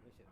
Malaysia.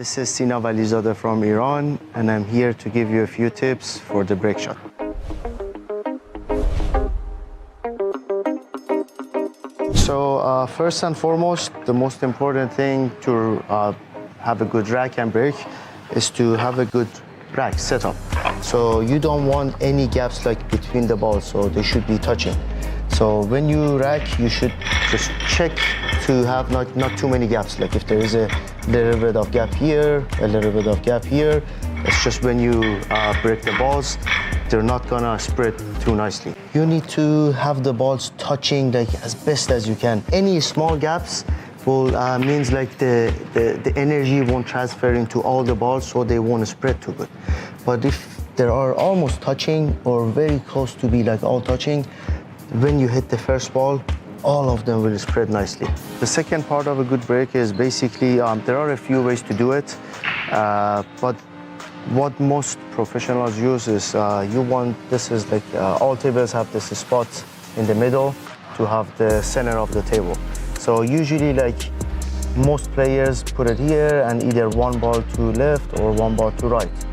This is Sina Valizadeh from Iran, and I'm here to give you a few tips for the break shot. So first and foremost, the most important thing to have a good rack and break is to have a good rack setup. So you don't want any gaps like between the balls, so they should be touching. So when you rack, you should just check to have not too many gaps. Like if there is a little bit of gap here, a little bit of gap here, it's just when you break the balls, they're not gonna spread too nicely. You need to have the balls touching like as best as you can. Any small gaps will means like the energy won't transfer into all the balls, so they won't spread too good. But if they are almost touching or very close to be like all touching, when you hit the first ball, all of them will spread nicely. The second part of a good break is basically, there are a few ways to do it, but what most professionals use is, this is like, all tables have this spot in the middle to have the center of the table. So usually like most players put it here and either one ball to left or one ball to right.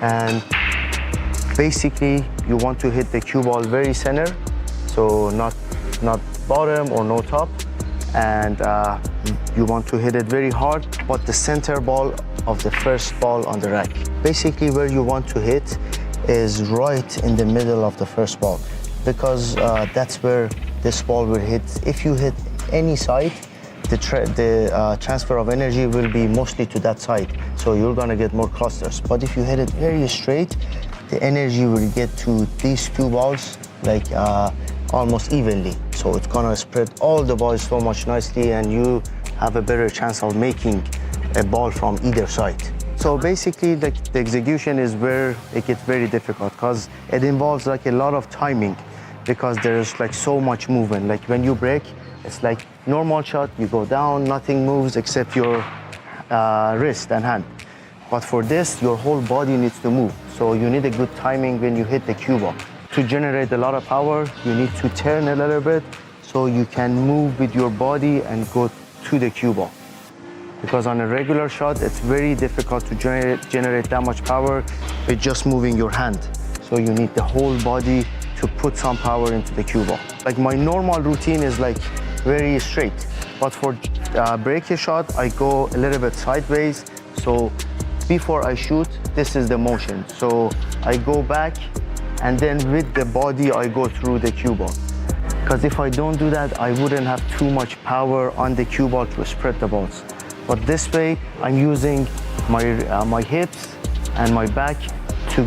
And basically you want to hit the cue ball very center, so not bottom or no top, and you want to hit it very hard, but the center ball of the first ball on the rack. Basically where you want to hit is right in the middle of the first ball, because that's where this ball will hit. If you hit any side, the transfer of energy will be mostly to that side, so you're gonna get more clusters. But if you hit it very straight, the energy will get to these two balls like almost evenly. So it's gonna spread all the balls so much nicely, and you have a better chance of making a ball from either side. So basically the execution is where it gets very difficult, because it involves like a lot of timing, because there's like so much movement. Like when you break, it's like normal shot, you go down, nothing moves except your wrist and hand. But for this, your whole body needs to move. So you need a good timing when you hit the cue ball. To generate a lot of power, you need to turn a little bit so you can move with your body and go to the cue ball. Because on a regular shot, it's very difficult to generate that much power with just moving your hand. So you need the whole body to put some power into the cue ball. Like my normal routine is like very straight, but for break a shot, I go a little bit sideways. So before I shoot, this is the motion. So I go back, and then with the body, I go through the cue ball. Because if I don't do that, I wouldn't have too much power on the cue ball to spread the balls. But this way, I'm using my hips and my back to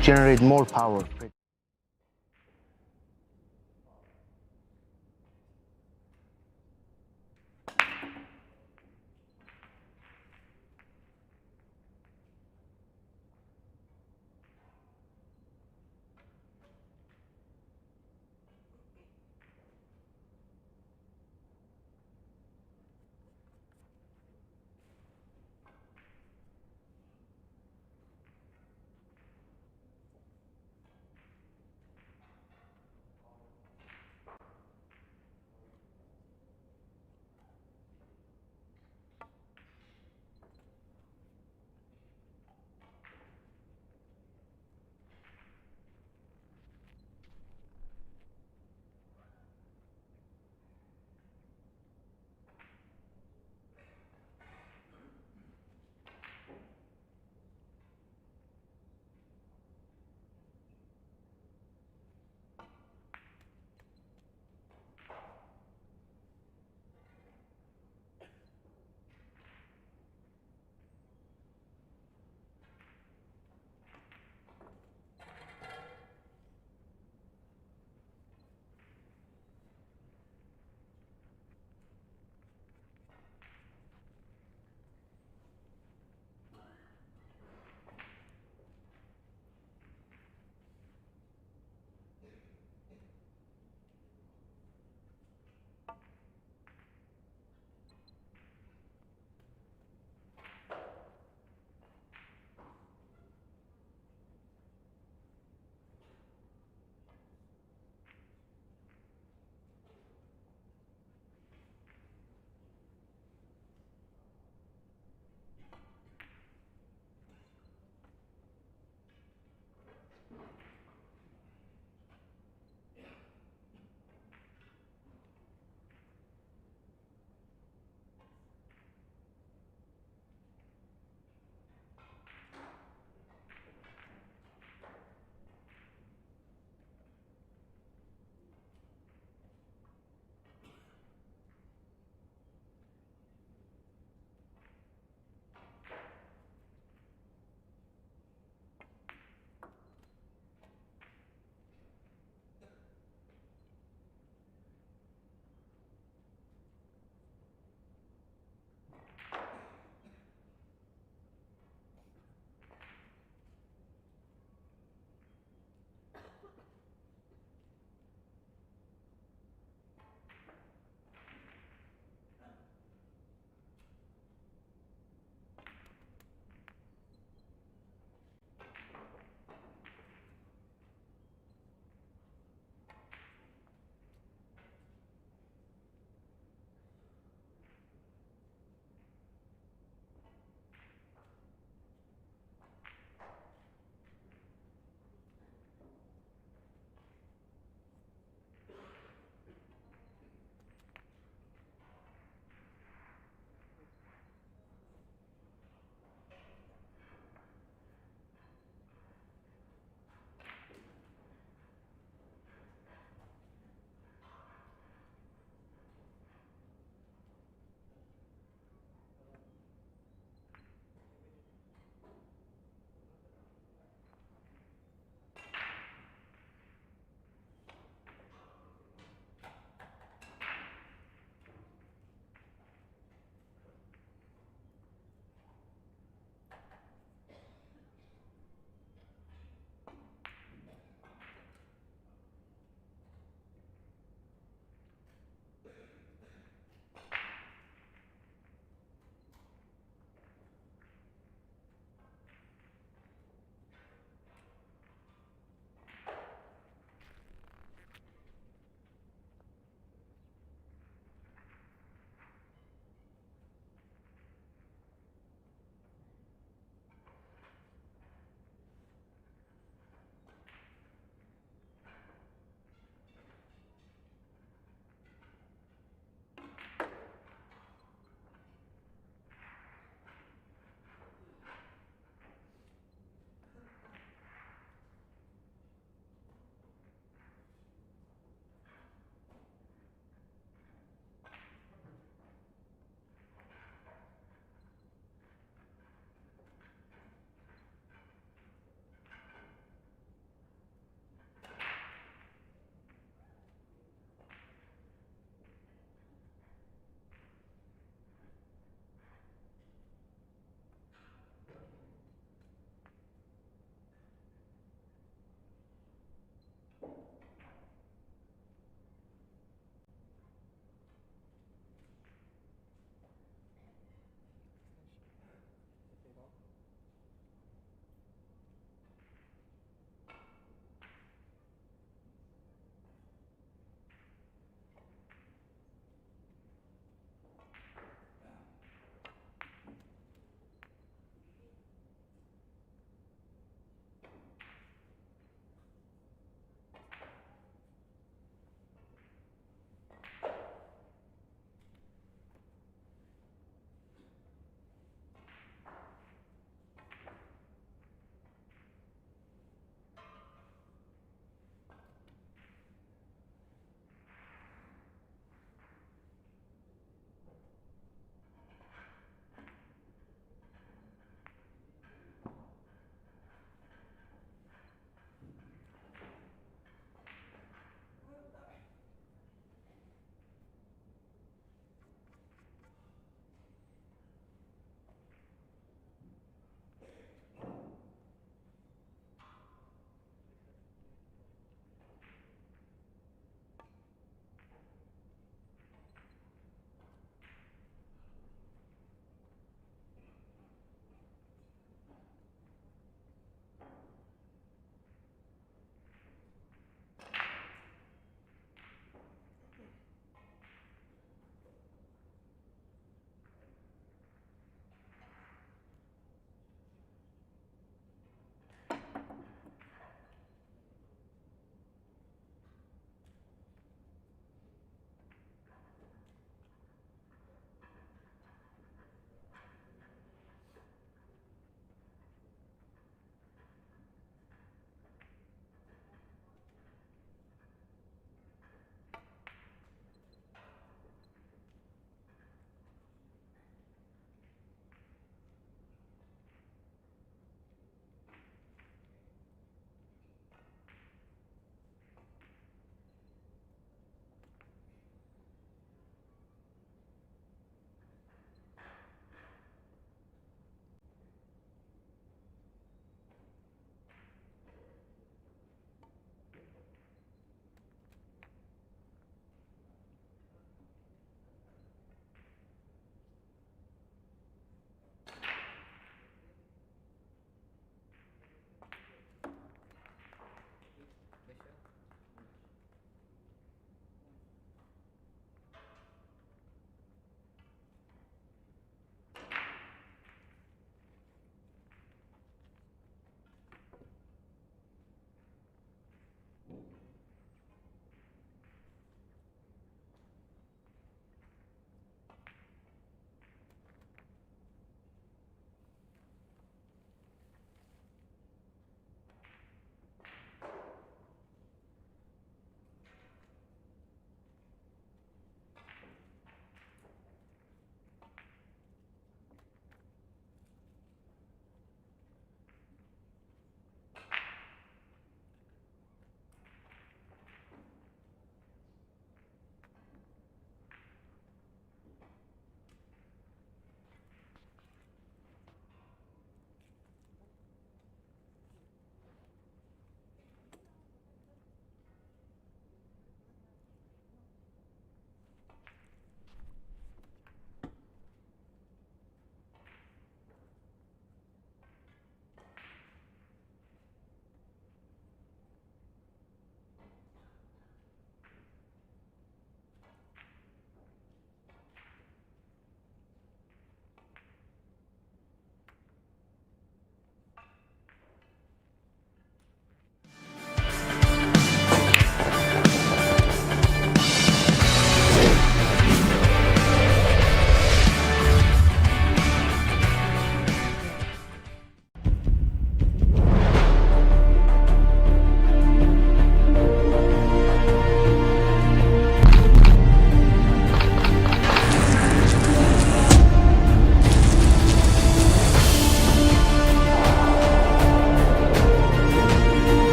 generate more power.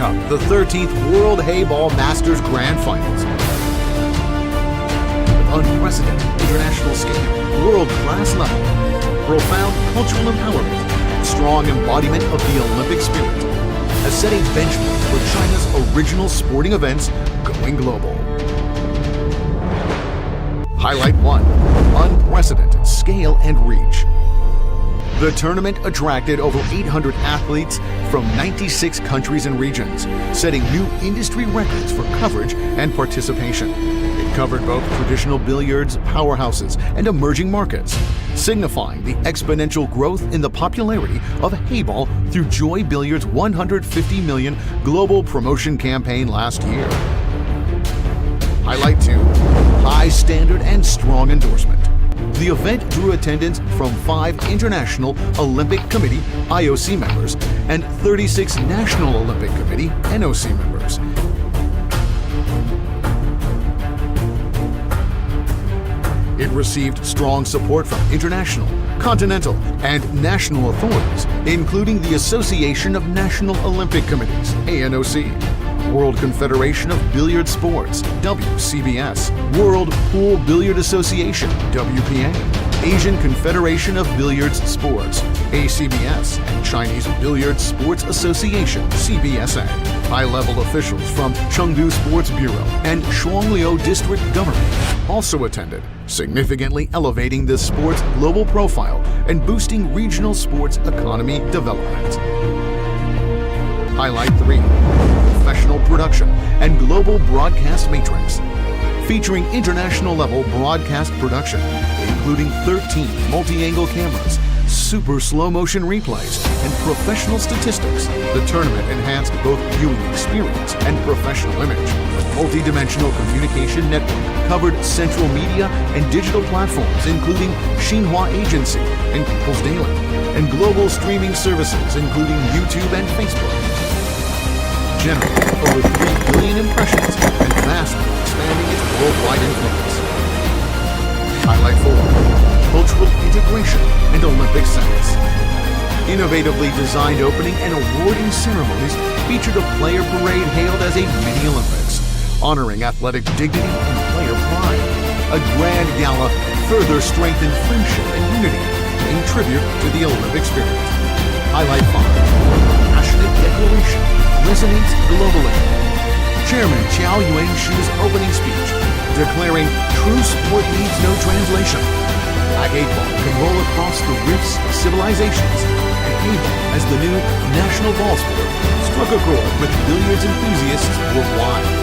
Cup, the 13th World Heyball Masters Grand Finals. With unprecedented international scale, world-class level, profound cultural empowerment, strong embodiment of the Olympic spirit, has set a benchmark for China's original sporting events going global. Highlight 1. Unprecedented scale and reach. The tournament attracted over 800 athletes from 96 countries and regions, setting new industry records for coverage and participation. It covered both traditional billiards powerhouses and emerging markets, signifying the exponential growth in the popularity of Heyball through Joy Billiards' 150 million global promotion campaign last year. Highlight 2. High standard and strong endorsement. The event drew attendance from 5 International Olympic Committee (IOC) members and 36 National Olympic Committee (NOC) members. It received strong support from international, continental, and national authorities, including the Association of National Olympic Committees (ANOC), World Confederation of Billiard Sports (WCBS), World Pool Billiard Association (WPA), Asian Confederation of Billiards Sports (ACBS), and Chinese Billiard Sports Association (CBSA). High-level officials from Chengdu Sports Bureau and Shuangliu District Government also attended, significantly elevating the sport's global profile and boosting regional sports economy development. Highlight 3. Professional production and global broadcast matrix. Featuring international-level broadcast production, including 13 multi-angle cameras, super slow-motion replays, and professional statistics, the tournament enhanced both viewing experience and professional image. The multi-dimensional communication network covered central media and digital platforms, including Xinhua Agency and People's Daily, and global streaming services, including YouTube and Facebook. Generating over 3 billion impressions and vastly expanding its worldwide influence. Highlight 4. Cultural integration and Olympic sense. Innovatively designed opening and awarding ceremonies featured a player parade hailed as a mini-Olympics, honoring athletic dignity and player pride. A grand gala further strengthened friendship and unity, paying tribute to the Olympic spirit. Highlight 5. Passionate declaration resonates globally. Chairman Qiao Yuanshi's opening speech, declaring true sport needs no translation. Black 8-ball can roll across the rifts of civilizations, and Heyball, as the new national ball sport, struck a chord with billiards enthusiasts worldwide.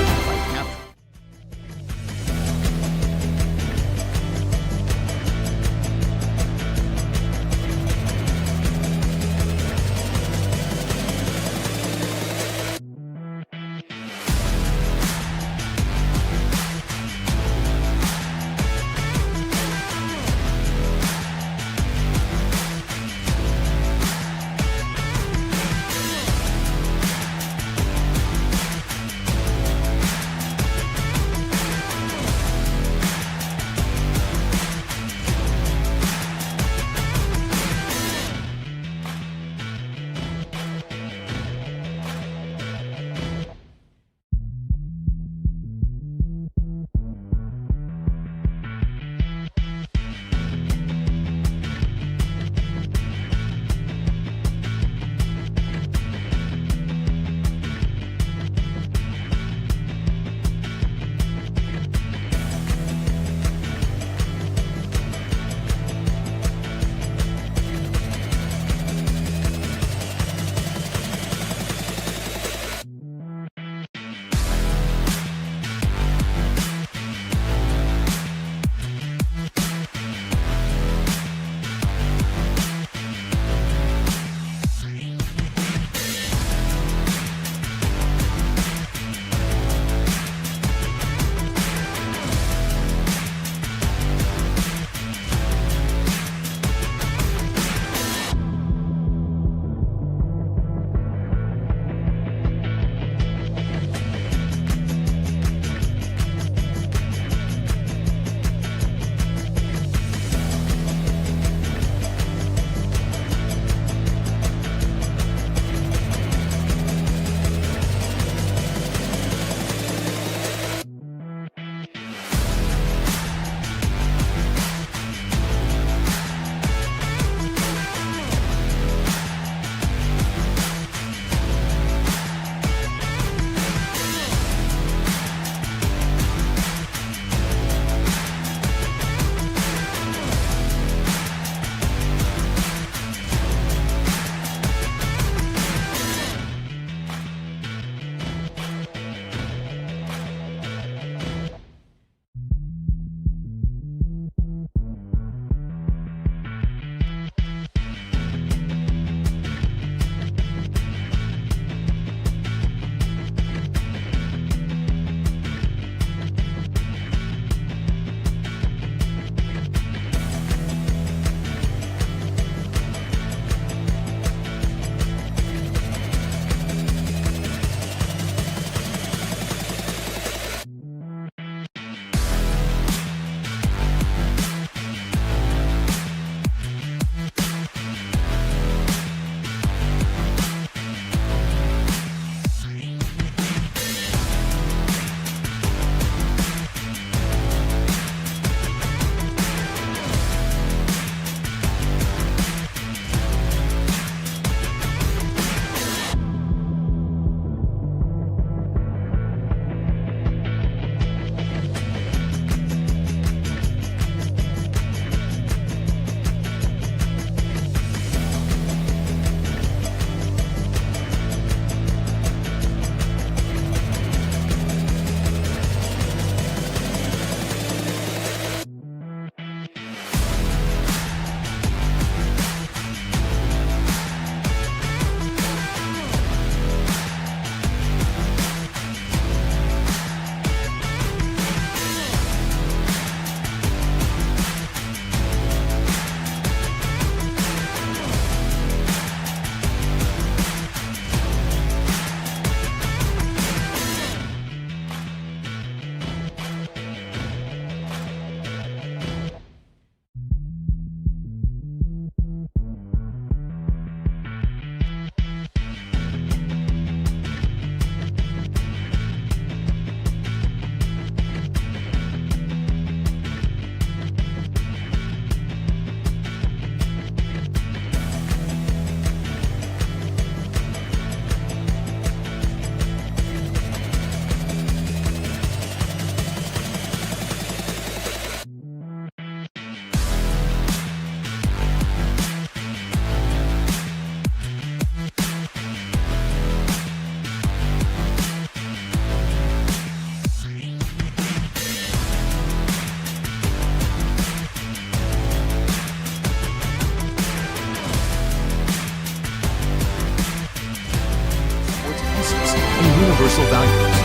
values.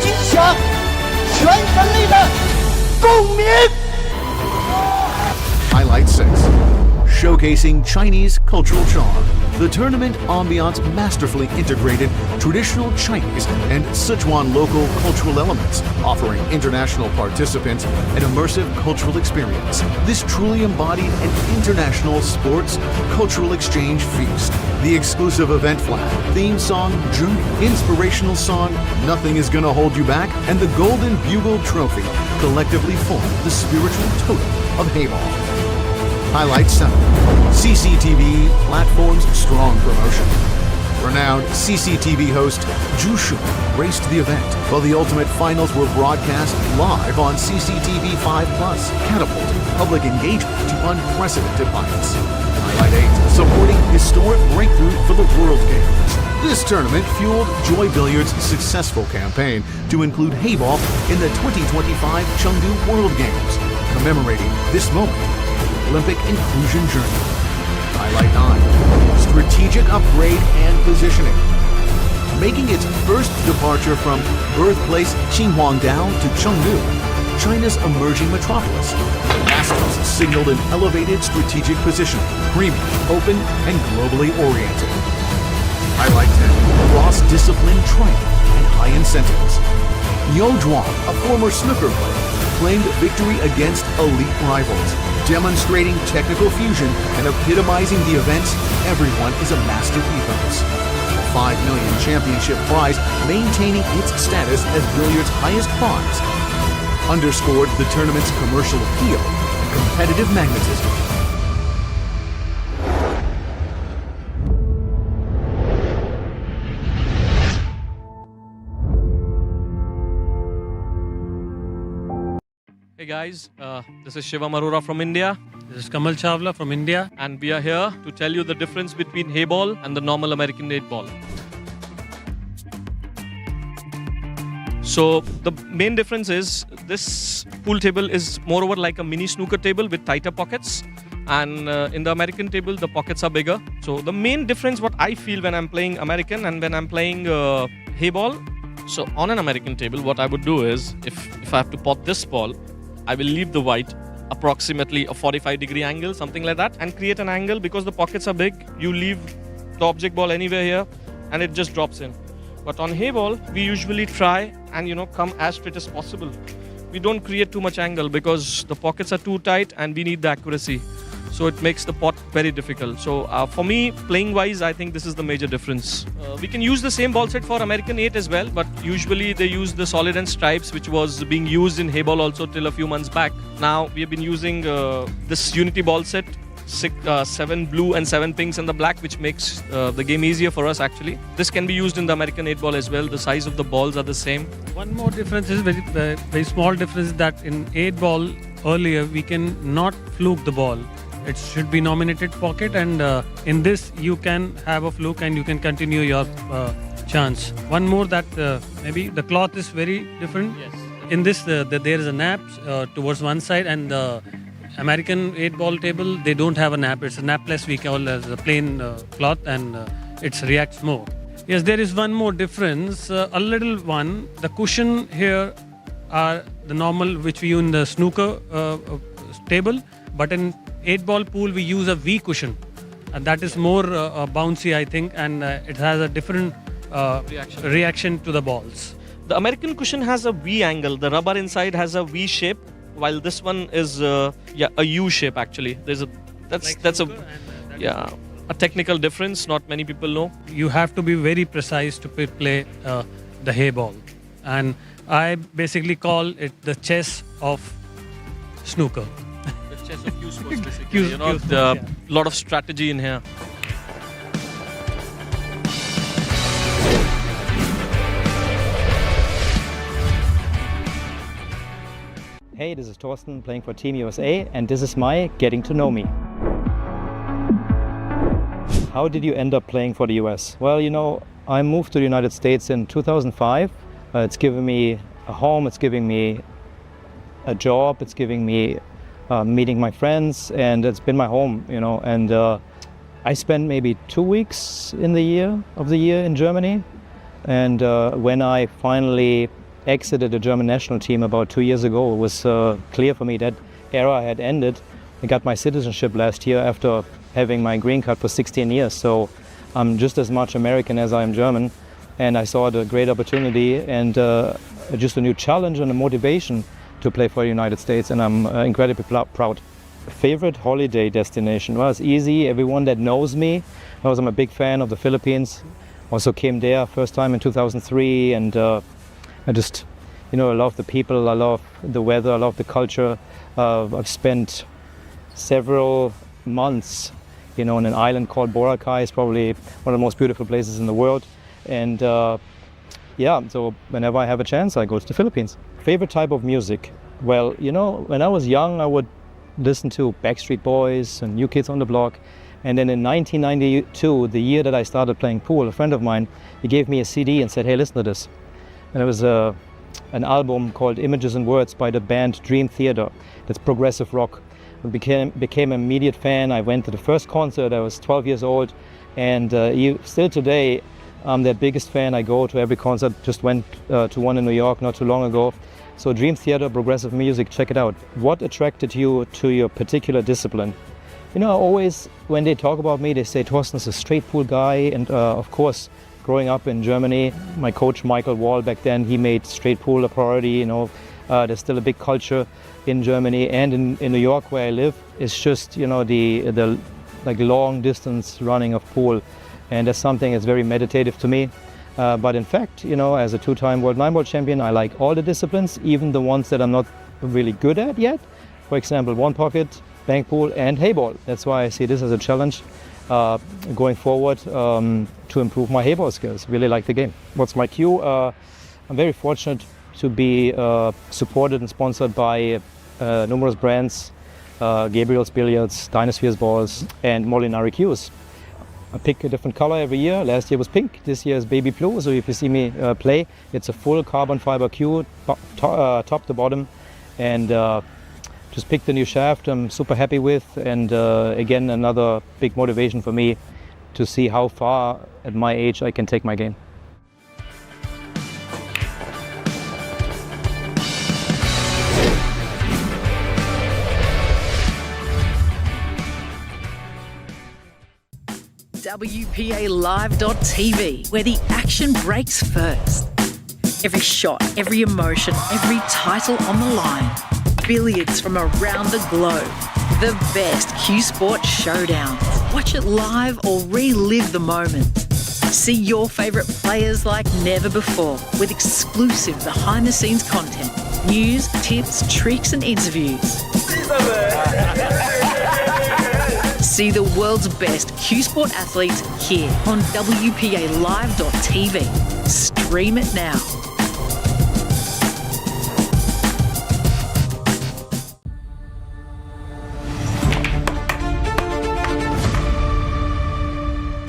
吉祥，全人类的共鸣。 Highlight 6. Showcasing Chinese cultural charm. The tournament ambiance masterfully integrated traditional Chinese and Sichuan local cultural elements, offering international participants an immersive cultural experience. This truly embodied an international sports cultural exchange feast. The exclusive event flag, theme song Journey, inspirational song Nothing Is Gonna Hold You Back, and the Golden Bugle Trophy collectively form the spiritual totem of Heyball. Highlight 7. CCTV platform's strong promotion. Renowned CCTV host Zhu Shu graced the event, while the ultimate finals were broadcast live on CCTV 5+, catapulting public engagement to unprecedented heights. Highlight 8. Supporting historic breakthrough for the World Games. This tournament fueled Joy Billiards' successful campaign to include Heyball in the 2025 Chengdu World Games, commemorating this moment. Olympic inclusion journey. Highlight 9. Strategic upgrade and positioning. Making its first departure from birthplace Qinhuangdao to Chengdu, China's emerging metropolis, the Masters signaled an elevated strategic position, premium, open, and globally oriented. Highlight 10. Cross-discipline training and high incentives. Yo Zhuang, a former snooker player, claimed victory against elite rivals, demonstrating technical fusion and epitomizing the events everyone is a master ethos. The $5 million championship prize maintaining its status as billiards' highest prize underscored the tournament's commercial appeal and competitive magnetism. Hey guys, this is Shivam Arora from India. This is Kamal Chawla from India. And we are here to tell you the difference between Heyball and the normal American 8-ball. So the main difference is this pool table is moreover like a mini snooker table with tighter pockets. And in the American table, the pockets are bigger. So the main difference what I feel when I'm playing American and when I'm playing Heyball. So on an American table, what I would do is, if I have to pot this ball, I will leave the white approximately a 45-degree angle, something like that, and create an angle because the pockets are big. You leave the object ball anywhere here and it just drops in. But on Heyball, we usually try and come as straight as possible. We don't create too much angle because the pockets are too tight and we need the accuracy. So it makes the pot very difficult. So for me, playing wise, I think this is the major difference. We can use the same ball set for American 8 as well, but usually they use the solid and stripes, which was being used in Heyball also till a few months back. Now we have been using this Unity ball set, 7 blue and 7 pinks and the black, which makes the game easier for us actually. This can be used in the American 8 ball as well. The size of the balls are the same. One more difference is very small difference, that in 8 ball earlier we can not fluke the ball. It should be nominated pocket, and in this you can have a fluke and you can continue your chance. One more, that maybe the cloth is very different. Yes. In this there is a nap towards one side, and the American 8 ball table, they don't have a nap. It's a napless, we call as a plain cloth, and it reacts more. Yes, there is one more difference, a little one. The cushion here are the normal which we use in the snooker table, but in 8 ball pool we use a V cushion, and that is more bouncy, I think, and it has a different reaction to the balls. The American cushion has a V angle. The rubber inside has a V shape, while this one is a U shape actually. That's a technical difference. Not many people know. You have to be very precise to play the Heyball, and I basically call it the chess of snooker. The chess of Q sports basically. A lot of strategy in here. Hey, this is Thorsten playing for Team USA, and this is my Getting to Know Me. How did you end up playing for the US? Well, I moved to the United States in 2005. It's given me a home, it's giving me a job, it's giving me meeting my friends, and it's been my home, and I spent maybe 2 weeks of the year in Germany. And when I finally exited the German national team about 2 years ago, it was clear for me that era had ended. I got my citizenship last year after having my green card for 16 years. So I'm just as much American as I am German. And I saw it a great opportunity and just a new challenge and a motivation to play for the United States. And I'm incredibly proud. Favorite holiday destination? Well, it's easy. Everyone that knows me knows I'm a big fan of the Philippines. Also came there first time in 2003, and I just, I love the people, I love the weather, I love the culture. I've spent several months, on an island called Boracay. It's probably one of the most beautiful places in the world. And so whenever I have a chance, I go to the Philippines. Favorite type of music? Well, when I was young, I would listen to Backstreet Boys and New Kids on the Block. And then in 1992, the year that I started playing pool, a friend of mine, he gave me a CD and said, hey, listen to this. And it was an album called Images and Words by the band Dream Theater. That's progressive rock. I became an immediate fan. I went to the first concert. I was 12 years old. And still today, I'm their biggest fan. I go to every concert. Just went to one in New York not too long ago. So Dream Theater, progressive music, check it out. What attracted you to your particular discipline? Always when they talk about me, they say Thorsten's a straight pool guy. And of course, growing up in Germany, my coach Michael Wall back then, he made straight pool a priority. There's still a big culture in Germany, and in New York where I live, it's just the long distance running of pool, and that's something that's very meditative to me. But in fact, as a two-time world 9-ball champion, I like all the disciplines, even the ones that I'm not really good at yet. For example, one pocket, bank pool, and Heyball. That's why I see this as a challenge going forward to improve my Heyball skills. Really like the game. What's my cue? I'm very fortunate to be supported and sponsored by numerous brands, Gabriel's Billiards, Dynasphere's Balls, and Molinari cues. I pick a different color every year. Last year was pink, this year is baby blue. So if you see me play, it's a full carbon fiber cue, top to bottom. And just picked the new shaft I'm super happy with. And again, another big motivation for me to see how far at my age I can take my game. WPALive.tv, where the action breaks first. Every shot, every emotion, every title on the line. Billiards from around the globe. The best Q Sport showdowns. Watch it live or relive the moment. See your favourite players like never before with exclusive behind-the-scenes content, news, tips, tricks and interviews. See the world's best Q Sport athletes here on WPALive.tv. Stream it now.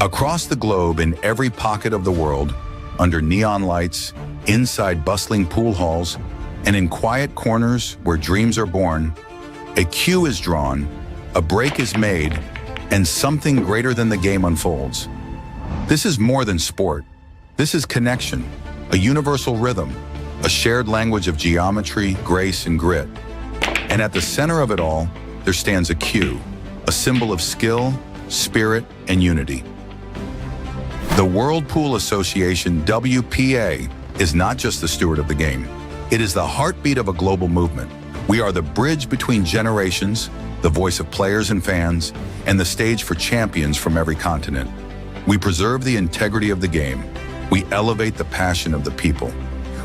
Across the globe, in every pocket of the world, under neon lights, inside bustling pool halls, and in quiet corners where dreams are born, a cue is drawn, a break is made, and something greater than the game unfolds. This is more than sport. This is connection, a universal rhythm, a shared language of geometry, grace, and grit. And at the center of it all, there stands a cue, a symbol of skill, spirit, and unity. The World Pool Association, WPA, is not just the steward of the game. It is the heartbeat of a global movement. We are the bridge between generations, the voice of players and fans, and the stage for champions from every continent. We preserve the integrity of the game. We elevate the passion of the people.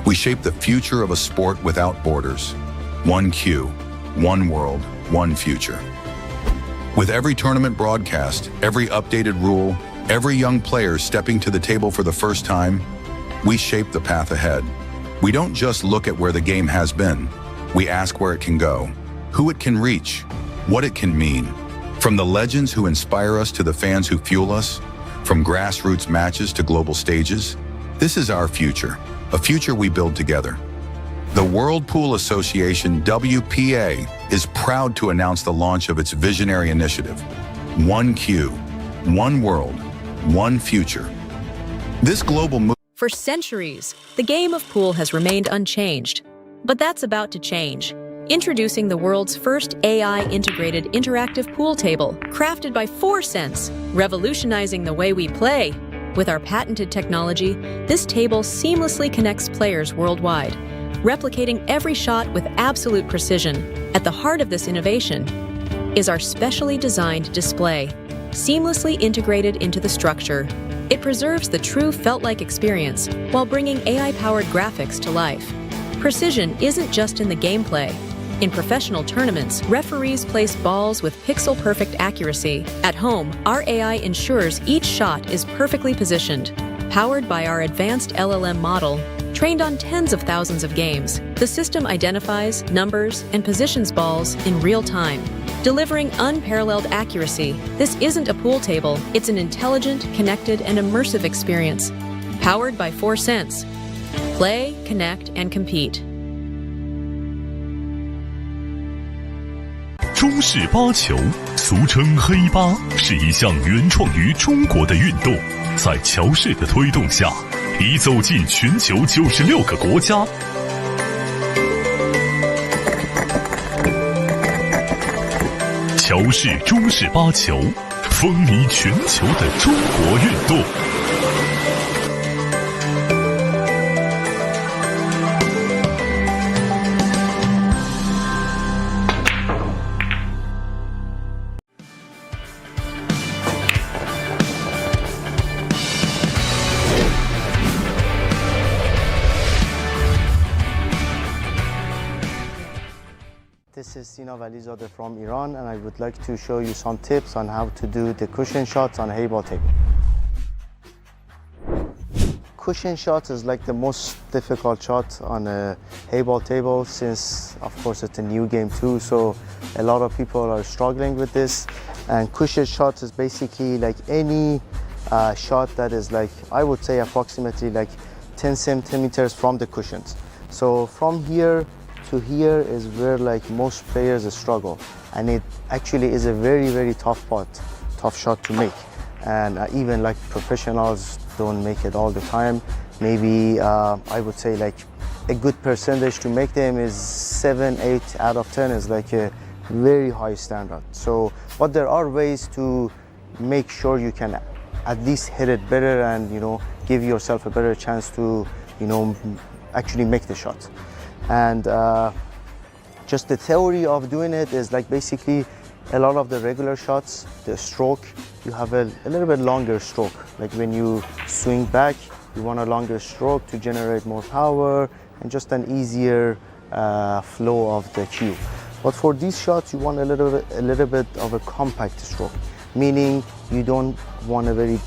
We shape the future of a sport without borders. One cue, one world, one future. With every tournament broadcast, every updated rule, every young player stepping to the table for the first time, we shape the path ahead. We don't just look at where the game has been. We ask where it can go, who it can reach, what it can mean. From the legends who inspire us to the fans who fuel us, from grassroots matches to global stages, this is our future, a future we build together. The World Pool Association, WPA, is proud to announce the launch of its visionary initiative, One Cue, One World, One Future. This global movement For centuries, the game of pool has remained unchanged. But that's about to change. Introducing the world's first AI-integrated interactive pool table, crafted by ForSense, revolutionizing the way we play. With our patented technology, this table seamlessly connects players worldwide, replicating every shot with absolute precision. At the heart of this innovation is our specially designed display, seamlessly integrated into the structure. It preserves the true felt-like experience while bringing AI-powered graphics to life. Precision isn't just in the gameplay. In professional tournaments, referees place balls with pixel-perfect accuracy. At home, our AI ensures each shot is perfectly positioned. Powered by our advanced LLM model, trained on tens of thousands of games, the system identifies, numbers, and positions balls in real time, delivering unparalleled accuracy. This isn't a pool table, it's an intelligent, connected, and immersive experience. Powered by ForSense. Play, connect, and compete. 中式八球，俗称黑八，是一项原创于中国的运动，在乔氏的推动下，已走进全球96个国家。乔氏中式八球，风靡全球的中国运动。This is Sina Valizadeh from Iran, and I would like to show you some tips on how to do the cushion shots on a Heyball table. Cushion shots is like the most difficult shot on a Heyball table, since of course it's a new game too, so a lot of people are struggling with this. And cushion shot is basically like any shot that is like, I would say approximately like 10 centimeters from the cushions. So from here to here is where like most players struggle, and it actually is a very tough shot to make, and even like professionals don't make it all the time. Maybe I would say like a good percentage to make them is 7-8 out of 10 is like a very high standard. So but there are ways to make sure you can at least hit it better, and give yourself a better chance to actually make the shot. And just the theory of doing it is like basically a lot of the regular shots, the stroke, you have a little bit longer stroke. Like when you swing back, you want a longer stroke to generate more power and just an easier flow of the cue. But for these shots, you want a little bit of a compact stroke, meaning you don't want a very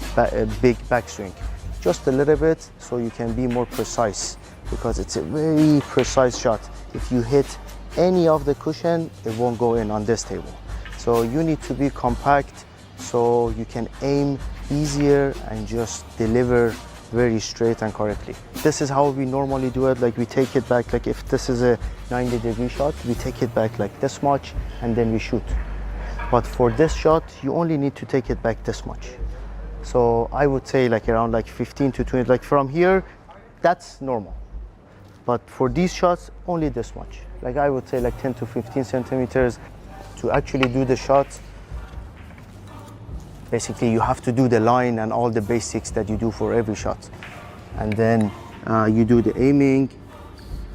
big backswing, just a little bit, so you can be more precise, because it's a very precise shot. If you hit any of the cushion, it won't go in on this table. So you need to be compact so you can aim easier and just deliver very straight and correctly. This is how we normally do it. Like we take it back, like if this is a 90-degree shot, we take it back like this much and then we shoot. But for this shot, you only need to take it back this much. So I would say like around like 15 to 20, like from here, that's normal. But for these shots, only this much. Like I would say like 10 to 15 centimeters to actually do the shot. Basically, you have to do the line and all the basics that you do for every shot. And then you do the aiming.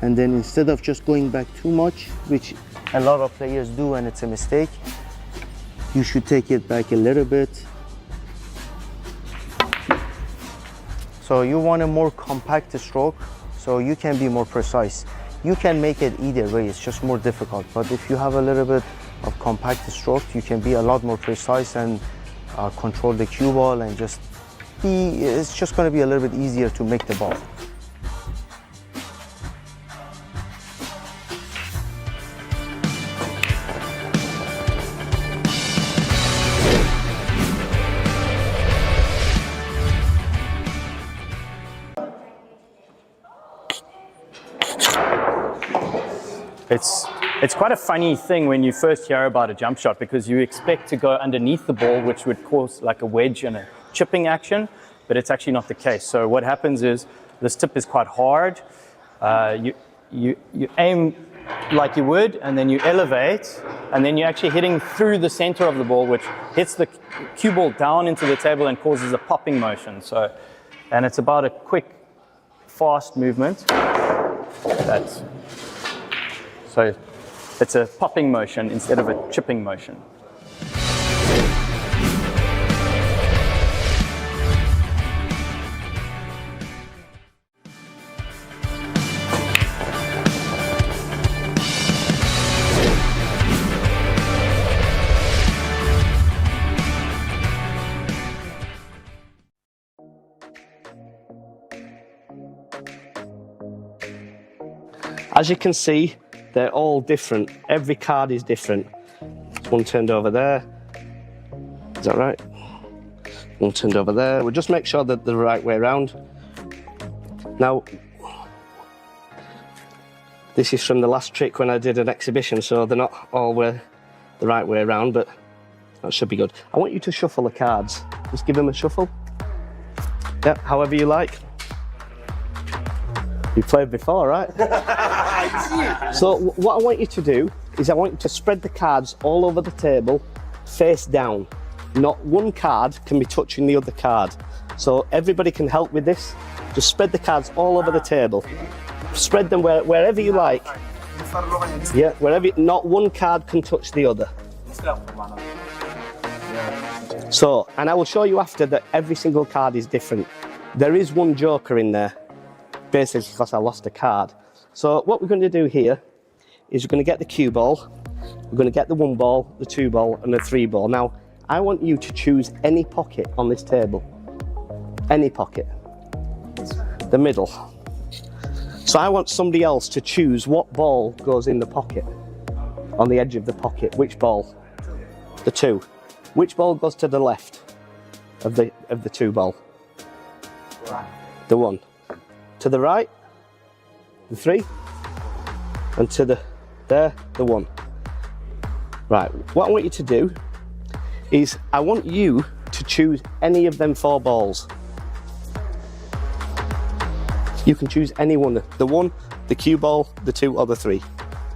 And then instead of just going back too much, which a lot of players do and it's a mistake, you should take it back a little bit. So you want a more compact stroke, so you can be more precise. You can make it either way, it's just more difficult. But if you have a little bit of compact stroke, you can be a lot more precise and control the cue ball and just be, it's just going to be a little bit easier to make the ball. It's quite a funny thing when you first hear about a jump shot, because you expect to go underneath the ball, which would cause like a wedge and a chipping action. but it's actually not the case. So what happens is this tip is quite hard. You aim like you would, and then you elevate, and then you're actually hitting through the center of the ball, which hits the cue ball down into the table and causes a popping motion. So, and it's about a quick, fast movement. So it's a popping motion instead of a chipping motion. As you can see, they're all different. Every card is different. One turned over there. Is that right? One turned over there. We'll just make sure that they're the right way around. Now, this is from the last trick when I did an exhibition, so they're not all the right way around, but that should be good. I want you to shuffle the cards. Just give them a shuffle. Yeah, however you like. You've played before, right? So what I want you to do is I want you to spread the cards all over the table, face down. Not one card can be touching the other card. So everybody can help with this. Just spread the cards all over the table. Spread them wherever you like. Yeah, wherever. Not one card can touch the other. So, and I will show you after that every single card is different. There is one joker in there, basically because I lost a card. So what we're going to do here is we're going to get the cue ball, we're going to get the 1 ball, the 2 ball and the 3 ball. Now, I want you to choose any pocket on this table. Any pocket. The middle. So I want somebody else to choose what ball goes in the pocket, on the edge of the pocket. Which ball? The 2. Which ball goes to the left of the 2 ball? The 1. To the right, the 3, and to the 1. Right, what I want you to do is I want you to choose any of them 4 balls. You can choose any one, the 1, the cue ball, the 2 or the 3.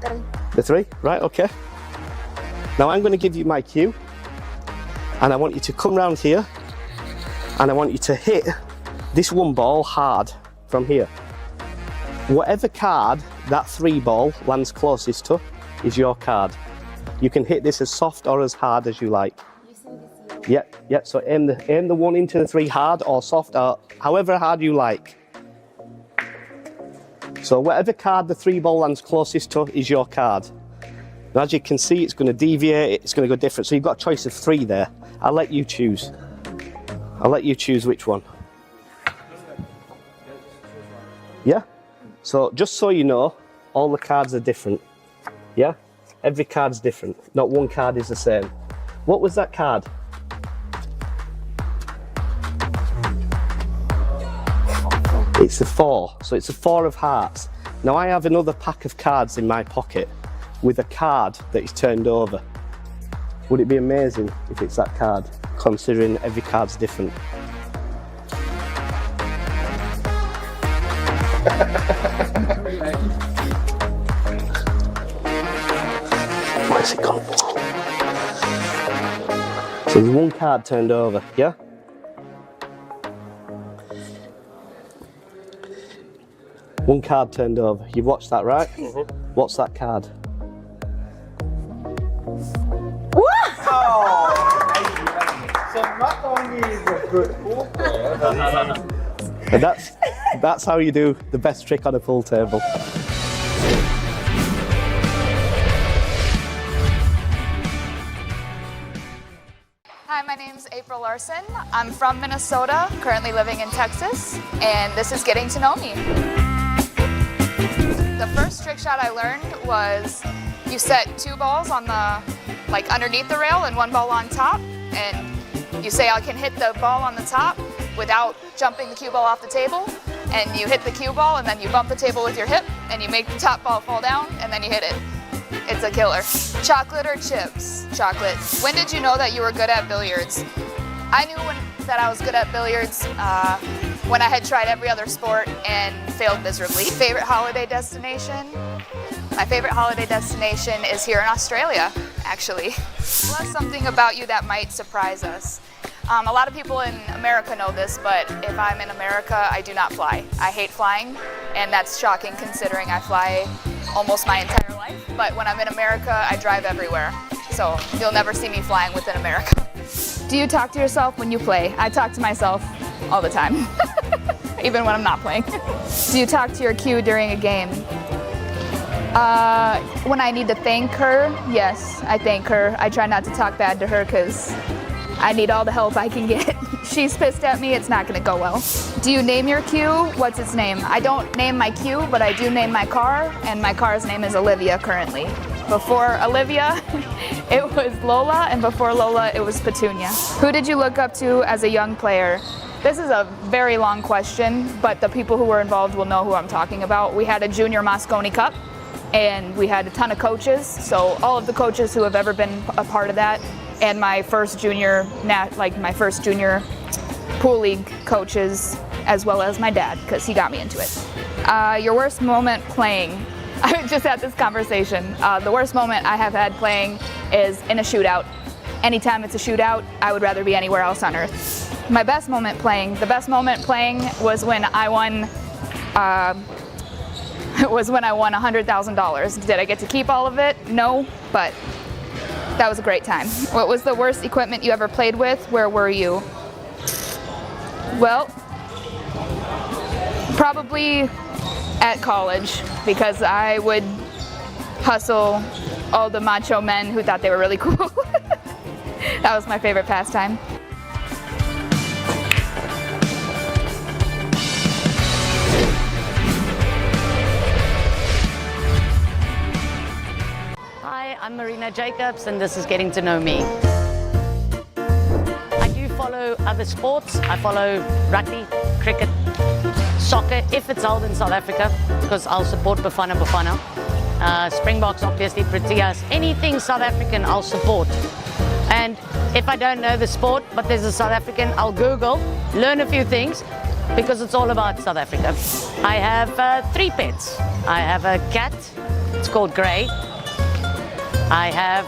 3. The 3, right, okay. Now I'm going to give you my cue, and I want you to come round here, and I want you to hit this 1 ball hard from here. Whatever card that 3 ball lands closest to is your card. You can hit this as soft or as hard as you like. Yeah, so aim the 1 into the 3 hard or soft or however hard you like. So whatever card the 3 ball lands closest to is your card. Now, as you can see, it's going to deviate, it's going to go different. So you've got a choice of 3 there. I'll let you choose. I'll let you choose which one. Yeah? So just so you know, all the cards are different. Yeah? Every card's different. Not one card is the same. What was that card? It's a 4. So it's a 4 of hearts. Now I have another pack of cards in my pocket with a card that is turned over. Would it be amazing if it's that card, considering every card's different? Where's it gone? So there's 1 card turned over, yeah? One card turned over. You've watched that, right? Mm-hmm. What's that card? So not only is a good pool player, And that's how you do the best trick on a pool table. Hi, my name's April Larson. I'm from Minnesota, currently living in Texas, and this is Getting to Know Me. The first trick shot I learned was you set 2 balls on the, like underneath the rail and 1 ball on top, and you say I can hit the ball on the top without jumping the cue ball off the table, and you hit the cue ball and then you bump the table with your hip and you make the top ball fall down and then you hit it. It's a killer. Chocolate or chips? Chocolate. When did you know that you were good at billiards? I knew when that I was good at billiards when I had tried every other sport and failed miserably. Favorite holiday destination? My favorite holiday destination is here in Australia, actually. Plus something about you that might surprise us. A lot of people in America know this, but if I'm in America, I do not fly. I hate flying, and that's shocking considering I fly almost my entire life. But when I'm in America, I drive everywhere. So you'll never see me flying within America. Do you talk to yourself when you play? I talk to myself all the time, even when I'm not playing. Do you talk to your cue during a game? When I need to thank her, yes, I thank her. I try not to talk bad to her because I need all the help I can get. She's pissed at me, it's not gonna go well. Do you name your cue? What's its name? I don't name my cue, but I do name my car, and my car's name is Olivia currently. Before Olivia, it was Lola, and before Lola, it was Petunia. Who did you look up to as a young player? This is a very long question, but the people who were involved will know who I'm talking about. We had a Junior Mosconi Cup, and we had a ton of coaches, so all of the coaches who have ever been a part of that, and my first junior pool league coaches, as well as my dad, because he got me into it. Your worst moment playing? I just had this conversation. The worst moment I have had playing is in a shootout. Anytime it's a shootout, I would rather be anywhere else on earth. My best moment playing? The best moment playing was when I won $100,000. Did I get to keep all of it? No, but that was a great time. What was the worst equipment you ever played with? Where were you? Well, probably at college, because I would hustle all the macho men who thought they were really cool. That was my favorite pastime. Hi, I'm Marina Jacobs, and this is Getting to Know Me. I do follow other sports. I follow rugby, cricket, soccer, if it's held in South Africa, because I'll support Bafana Bafana. Springboks, obviously, Proteas, anything South African, I'll support. And if I don't know the sport, but there's a South African, I'll Google, learn a few things, because it's all about South Africa. I have 3 pets. I have a cat, it's called Grey. I have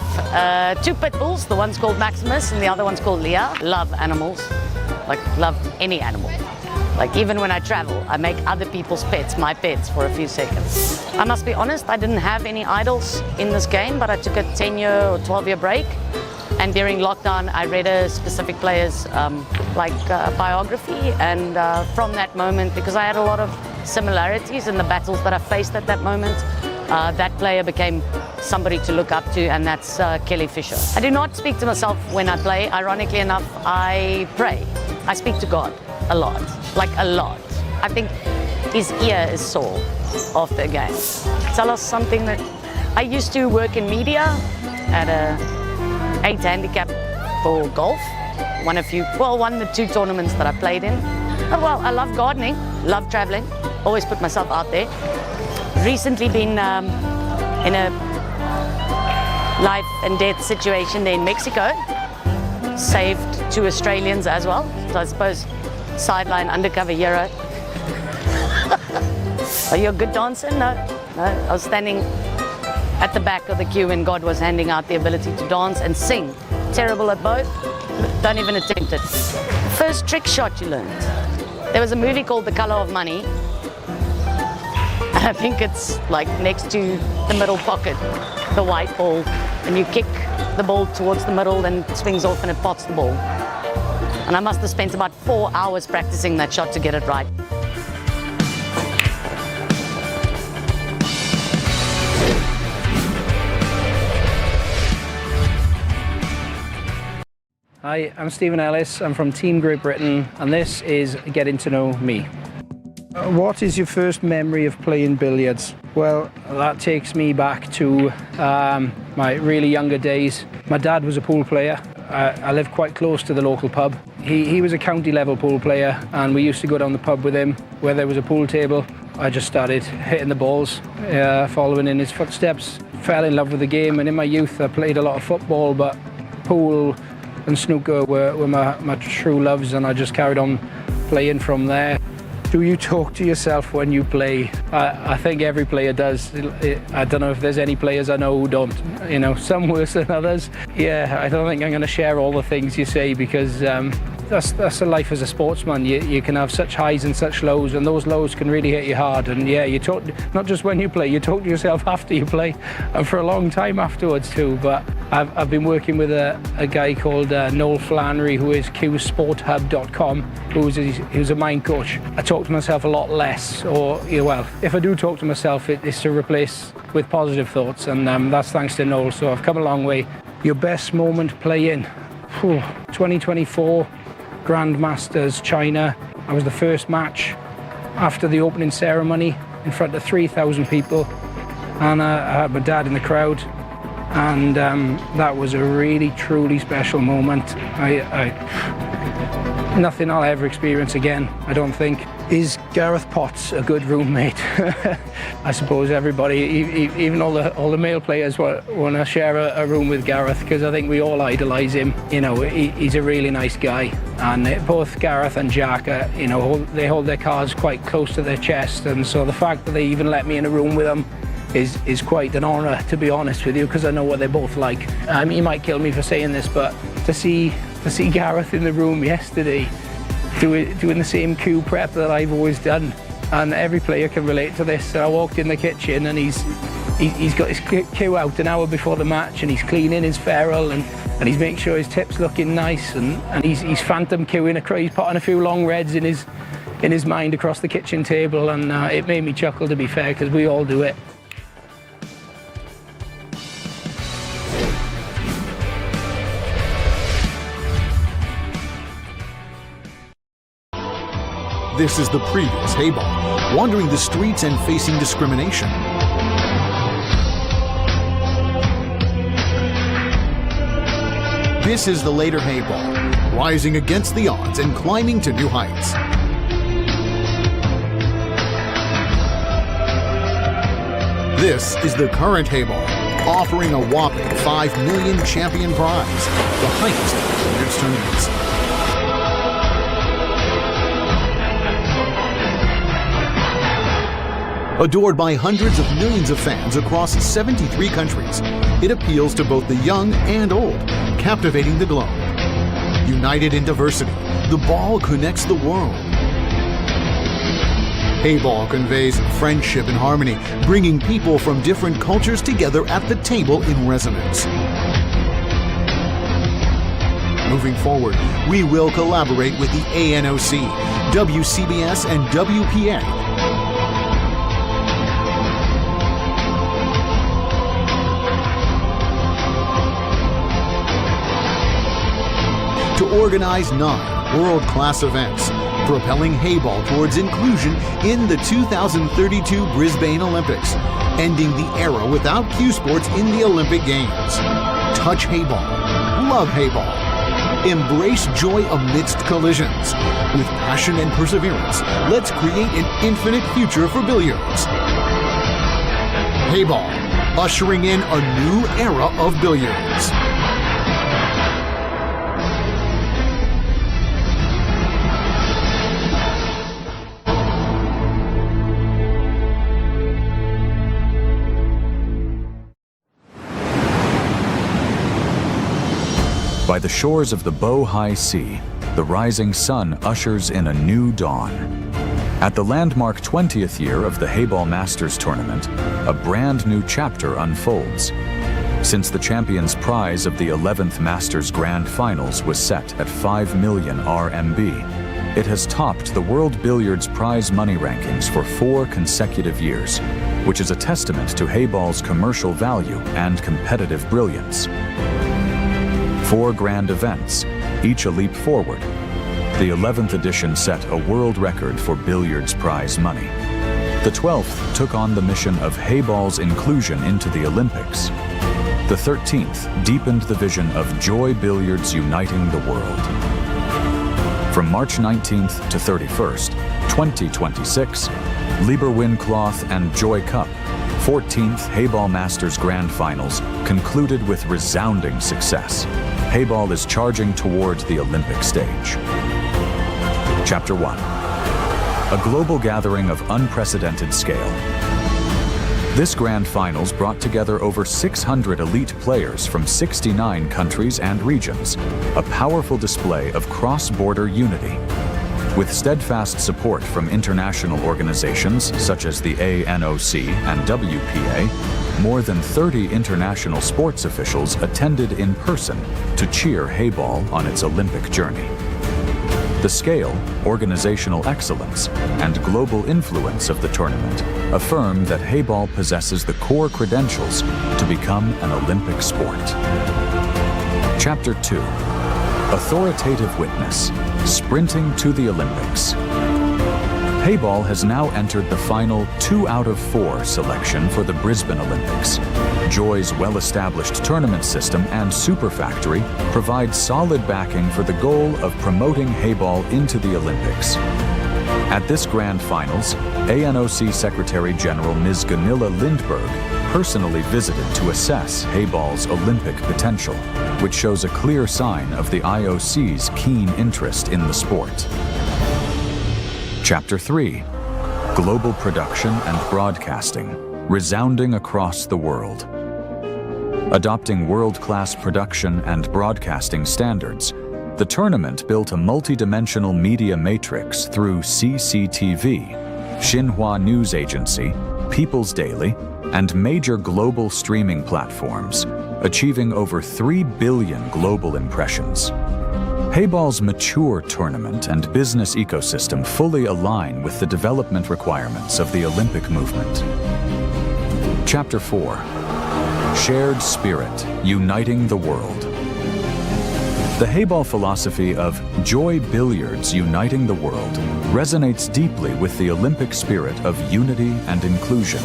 2 pit bulls, the one's called Maximus and the other one's called Leah. Love animals, like love any animal. Like even when I travel, I make other people's pets my pets for a few seconds. I must be honest, I didn't have any idols in this game, but I took a 10-year or 12-year break. And during lockdown, I read a specific player's biography. And from that moment, because I had a lot of similarities in the battles that I faced at that moment, that player became somebody to look up to, and that's Kelly Fisher. I do not speak to myself when I play. Ironically enough, I pray. I speak to God a lot, like a lot. I think his ear is sore after a game. Tell us something that I used to work in media at a 8 handicap for golf. Won the 2 tournaments that I played in. Oh, well, I love gardening, love traveling, always put myself out there. Recently been in a life and death situation there in Mexico. Saved 2 Australians as well. So I suppose sideline undercover hero. Are you a good dancer? No. I was standing at the back of the queue and God was handing out the ability to dance and sing. Terrible at both. Don't even attempt it. First trick shot you learned. There was a movie called The Color of Money. I think it's like next to the middle pocket, the white ball, and you kick the ball towards the middle, then it swings off and it pots the ball. And I must have spent about 4 hours practicing that shot to get it right. Hi, I'm Stephen Ellis. I'm from Team Great Britain, and this is Getting to Know Me. What is your first memory of playing billiards? Well, that takes me back to my really younger days. My dad was a pool player. I lived quite close to the local pub. He was a county level pool player, and we used to go down the pub with him where there was a pool table. I just started hitting the balls, following in his footsteps. Fell in love with the game, and in my youth I played a lot of football, but pool and snooker were my true loves, and I just carried on playing from there. Do you talk to yourself when you play? I think every player does. I don't know if there's any players I know who don't. You know, some worse than others. Yeah, I don't think I'm going to share all the things you say, because that's a life as a sportsman. You can have such highs and such lows, and those lows can really hit you hard. And yeah, you talk not just when you play, you talk to yourself after you play, and for a long time afterwards too. But I've been working with a guy called Noel Flannery, who is qsporthub.com, who's a mind coach. I talk to myself a lot less, or well, if I do talk to myself, it is to replace with positive thoughts, and that's thanks to Noel. So I've come a long way. Your best moment playing? 2024 Grandmasters China. I was the first match after the opening ceremony in front of 3,000 people, and I had my dad in the crowd, and that was a really truly special moment. Nothing I'll ever experience again, I don't think. Is Gareth Potts a good roommate? I suppose everybody, even all the male players, want to share a room with Gareth, because I think we all idolise him. You know, he's a really nice guy, and both Gareth and Jack, they hold their cards quite close to their chest, and so the fact that they even let me in a room with them is quite an honour, to be honest with you, because I know what they're both like. He might kill me for saying this, but to see Gareth in the room yesterday doing the same cue prep that I've always done, and every player can relate to this. So I walked in the kitchen, and he's got his cue out an hour before the match, and he's cleaning his ferrule, and he's making sure his tip's looking nice, and he's phantom cueing across. He's putting a few long reds in his mind across the kitchen table, and it made me chuckle, to be fair, because we all do it. This is the previous Heyball, wandering the streets and facing discrimination. This is the later Heyball, rising against the odds and climbing to new heights. This is the current Heyball, offering a whopping 5 million champion prize, the highest of billiards tournaments. Adored by hundreds of millions of fans across 73 countries, it appeals to both the young and old, captivating the globe. United in diversity, the ball connects the world. Heyball conveys friendship and harmony, bringing people from different cultures together at the table in resonance. Moving forward, we will collaborate with the ANOC, WCBS, and WPA to organize 9 world-class events, propelling Heyball towards inclusion in the 2032 Brisbane Olympics, ending the era without cue sports in the Olympic Games. Touch Heyball. Love Heyball. Embrace joy amidst collisions. With passion and perseverance, let's create an infinite future for billiards. Heyball, ushering in a new era of billiards. By the shores of the Bohai Sea, the rising sun ushers in a new dawn. At the landmark 20th year of the Heyball Masters Tournament, a brand new chapter unfolds. Since the champion's prize of the 11th Masters Grand Finals was set at 5 million RMB, it has topped the World Billiards prize money rankings for 4 consecutive years, which is a testament to Heyball's commercial value and competitive brilliance. 4 grand events, each a leap forward. The 11th edition set a world record for billiards prize money. The 12th took on the mission of Heyball's inclusion into the Olympics. The 13th deepened the vision of Joy Billiards uniting the world. From March 19th to 31st, 2026, Lieberwin Cloth and Joy Cup, 14th Heyball Masters Grand Finals concluded with resounding success. Heyball is charging towards the Olympic stage. Chapter 1. A global gathering of unprecedented scale. This Grand Finals brought together over 600 elite players from 69 countries and regions, a powerful display of cross-border unity. With steadfast support from international organizations such as the ANOC and WPA, more than 30 international sports officials attended in person to cheer Heyball on its Olympic journey. The scale, organizational excellence, and global influence of the tournament affirm that Heyball possesses the core credentials to become an Olympic sport. Chapter 2. Authoritative Witness, Sprinting to the Olympics. Heyball has now entered the final 2 out of 4 selection for the Brisbane Olympics. Joy's well-established tournament system and super factory provide solid backing for the goal of promoting Heyball into the Olympics. At this Grand Finals, ANOC Secretary General Ms. Gunilla Lindberg personally visited to assess Heyball's Olympic potential, which shows a clear sign of the IOC's keen interest in the sport. Chapter 3. Global Production and Broadcasting, Resounding Across the World. Adopting world-class production and broadcasting standards, the tournament built a multi-dimensional media matrix through CCTV, Xinhua News Agency, People's Daily, and major global streaming platforms, achieving over 3 billion global impressions. Heyball's mature tournament and business ecosystem fully align with the development requirements of the Olympic movement. Chapter 4. Shared Spirit, Uniting the World. The Heyball philosophy of Joy Billiards Uniting the World resonates deeply with the Olympic spirit of unity and inclusion.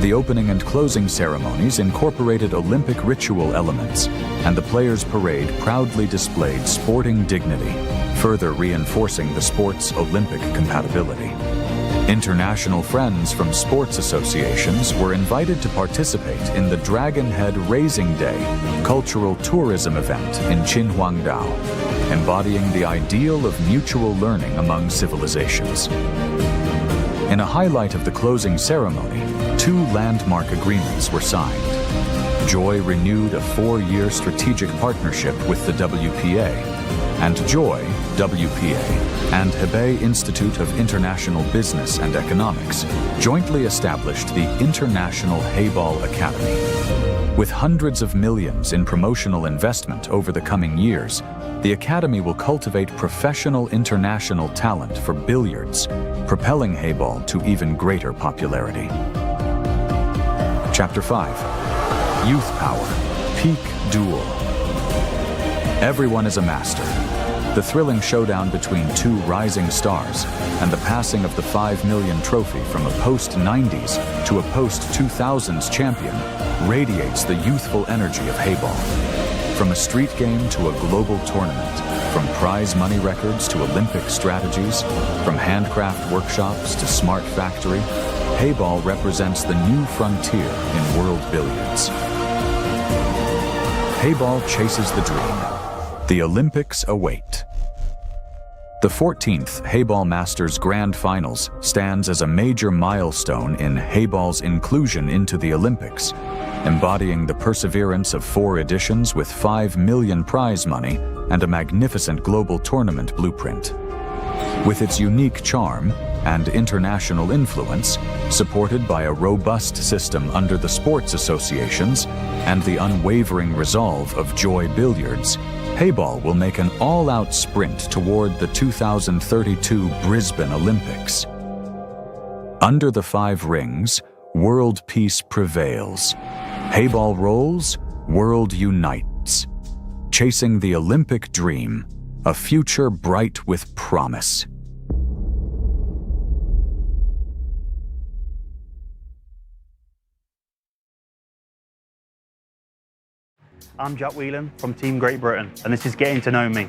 The opening and closing ceremonies incorporated Olympic ritual elements, and the players' parade proudly displayed sporting dignity, further reinforcing the sport's Olympic compatibility. International friends from sports associations were invited to participate in the Dragon Head Raising Day cultural tourism event in Qinhuangdao, embodying the ideal of mutual learning among civilizations. In a highlight of the closing ceremony, 2 landmark agreements were signed. Joy renewed a 4-year strategic partnership with the WPA, and Joy, WPA, and Hebei Institute of International Business and Economics jointly established the International Heyball Academy. With hundreds of millions in promotional investment over the coming years, the Academy will cultivate professional international talent for billiards, propelling Heyball to even greater popularity. Chapter 5. Youth Power, Peak Duel. Everyone is a master. The thrilling showdown between 2 rising stars and the passing of the 5 million trophy from a post-90s to a post-2000s champion radiates the youthful energy of Heyball. From a street game to a global tournament, from prize money records to Olympic strategies, from handcraft workshops to smart factory, Heyball represents the new frontier in world billiards. Heyball chases the dream. The Olympics await. The 14th Heyball Masters Grand Finals stands as a major milestone in Heyball's inclusion into the Olympics, embodying the perseverance of 4 editions with 5 million prize money and a magnificent global tournament blueprint. With its unique charm and international influence, supported by a robust system under the sports associations and the unwavering resolve of Joy Billiards, Heyball will make an all-out sprint toward the 2032 Brisbane Olympics. Under the 5 rings, world peace prevails. Heyball rolls, world unites. Chasing the Olympic dream, a future bright with promise. I'm Jack Whelan from Team Great Britain, and this is Getting to Know Me.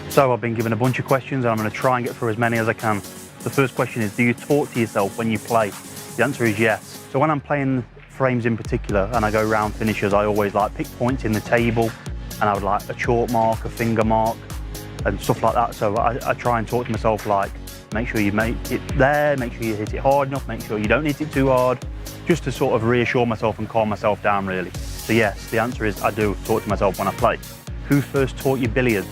So I've been given a bunch of questions and I'm going to try and get through as many as I can. The first question is, do you talk to yourself when you play? The answer is yes. So when I'm playing frames in particular and I go round finishes, I always like pick points in the table, and I would like a chalk mark, a finger mark, and stuff like that. So I try and talk to myself like, make sure you make it there, make sure you hit it hard enough, make sure you don't hit it too hard, just to sort of reassure myself and calm myself down, really. So yes, the answer is I do talk to myself when I play. Who first taught you billiards?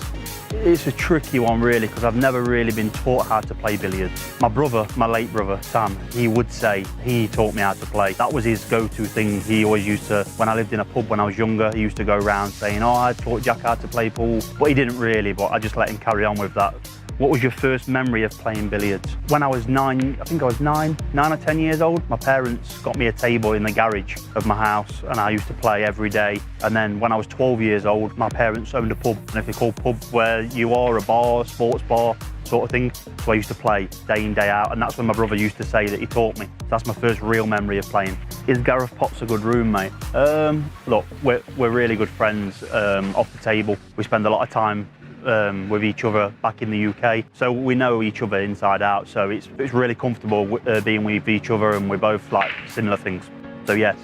It's a tricky one, really, because I've never really been taught how to play billiards. My brother, my late brother, Sam, he would say he taught me how to play. That was his go-to thing. He always used to, when I lived in a pub when I was younger, he used to go around saying, oh, I taught Jack how to play pool. But he didn't really, but I just let him carry on with that. What was your first memory of playing billiards? When I was nine or 10 years old, my parents got me a table in the garage of my house, and I used to play every day. And then when I was 12 years old, my parents owned a pub, and if they call pub where you are, a bar, sports bar, sort of thing. So I used to play day in, day out, and that's when my brother used to say that he taught me. That's my first real memory of playing. Is Gareth Potts a good roommate? Look, we're really good friends off the table. We spend a lot of time with each other back in the UK, so we know each other inside out, so it's really comfortable being with each other, and we both like similar things. So yes.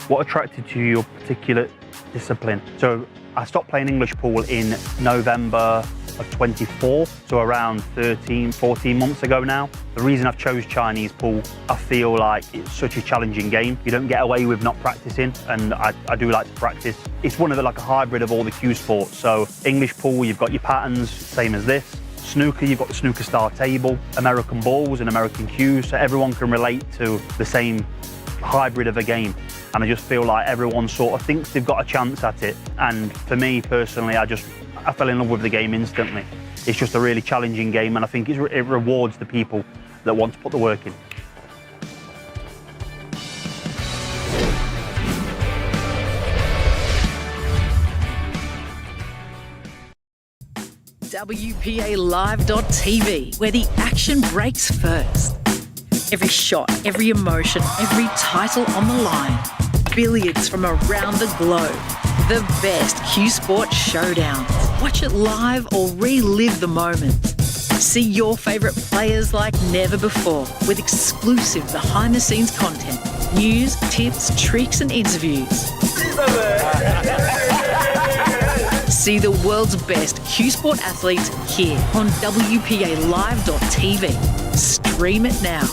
What attracted you to your particular discipline? So I stopped playing English pool in November of 24, so around 14 months ago now. The reason I've chose Chinese pool, I feel like it's such a challenging game. You don't get away with not practicing, and I do like to practice. It's one of like a hybrid of all the cue sports. So English pool, you've got your patterns, same as this. Snooker, you've got the snooker style table, American balls and American cues, so everyone can relate to the same hybrid of a game. And I just feel like everyone sort of thinks they've got a chance at it. And for me personally, I fell in love with the game instantly. It's just a really challenging game, and I think it rewards the people that want to put the work in. WPALive.tv, where the action breaks first. Every shot, every emotion, every title on the line. Billiards from around the globe. The best Q Sport showdown. Watch it live or relive the moment. See your favourite players like never before with exclusive behind-the-scenes content, news, tips, tricks and interviews. See the world's best Q Sport athletes here on WPALive.tv. Stream it now.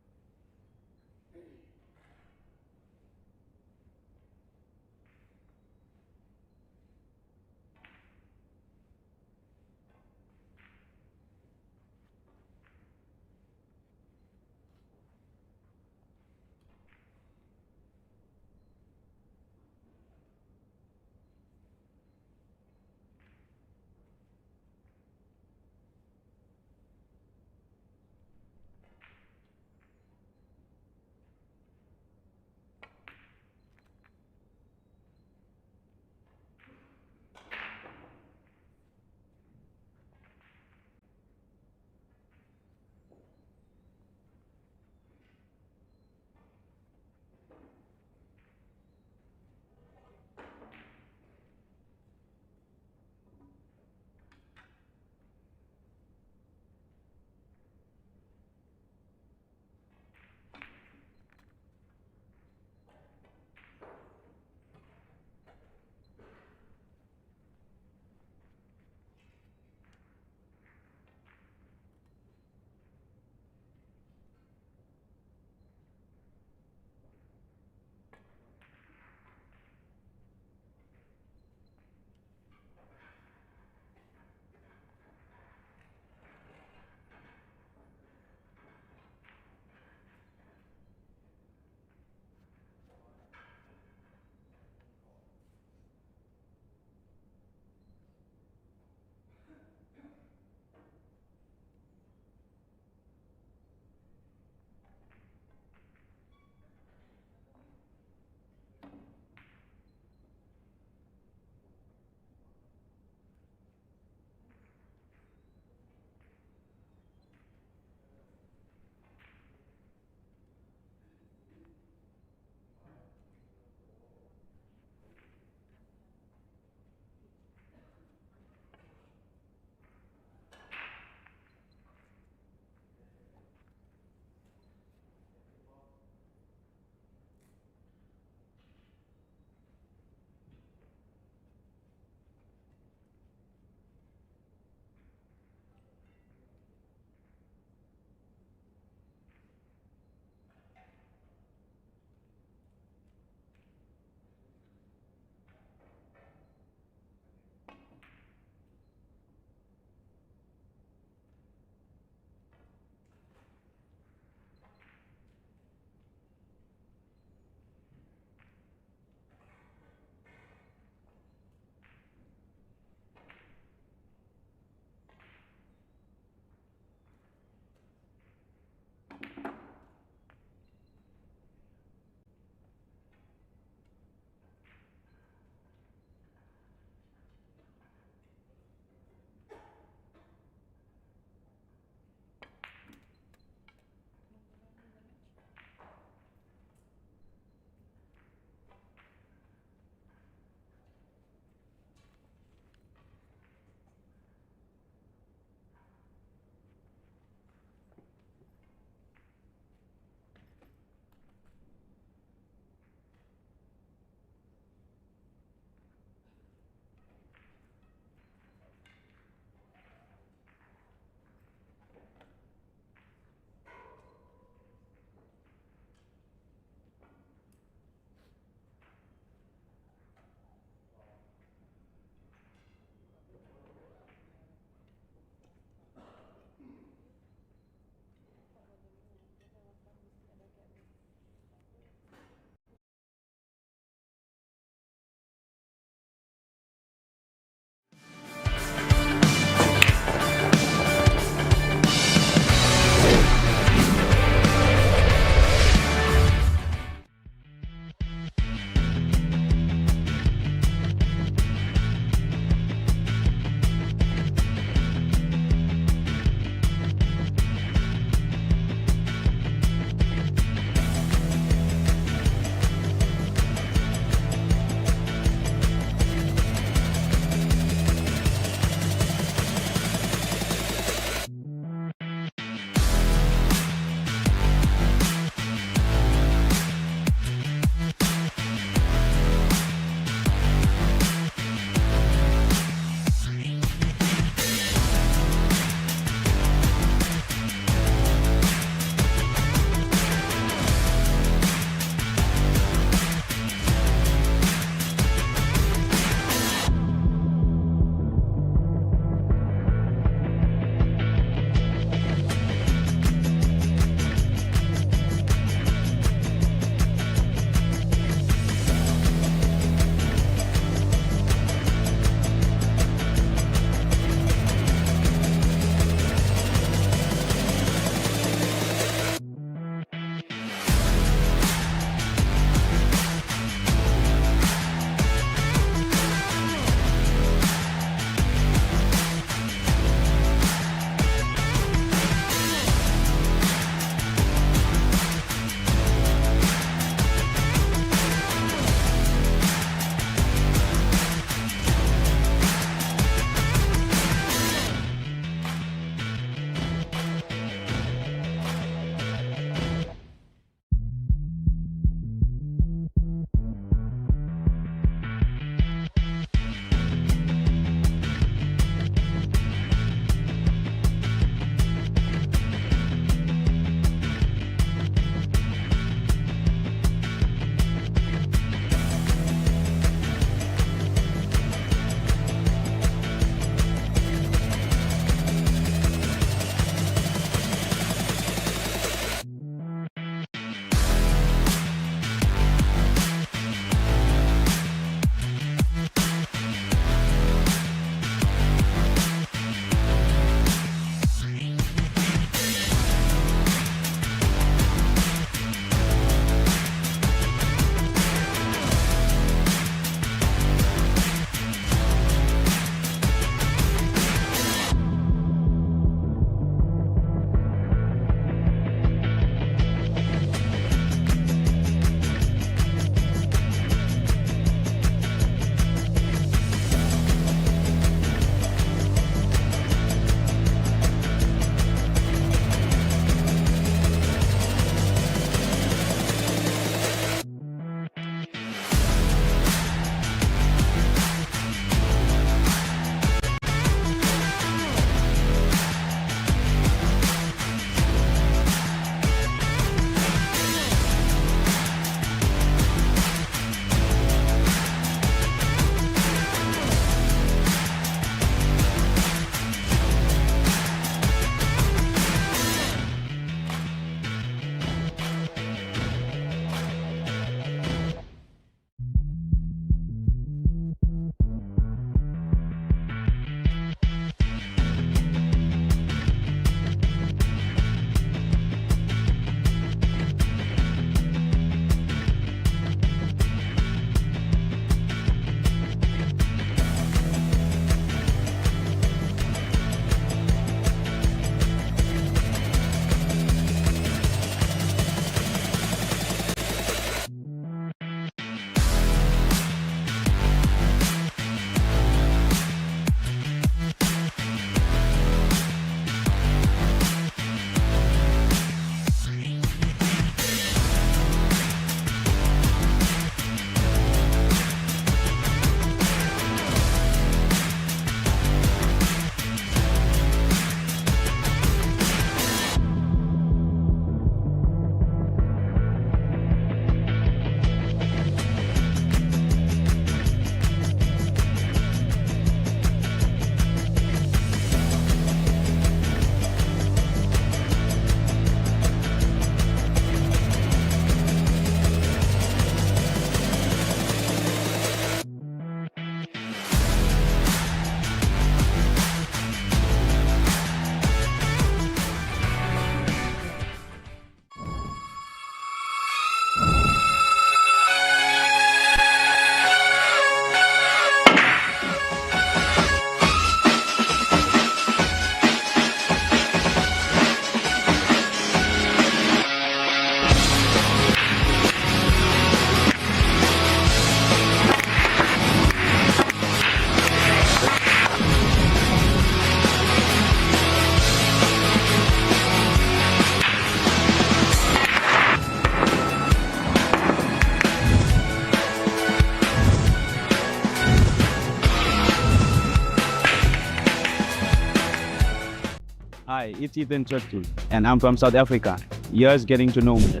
Hi, it's Ethan Churchill, and I'm from South Africa. Here's getting to know me.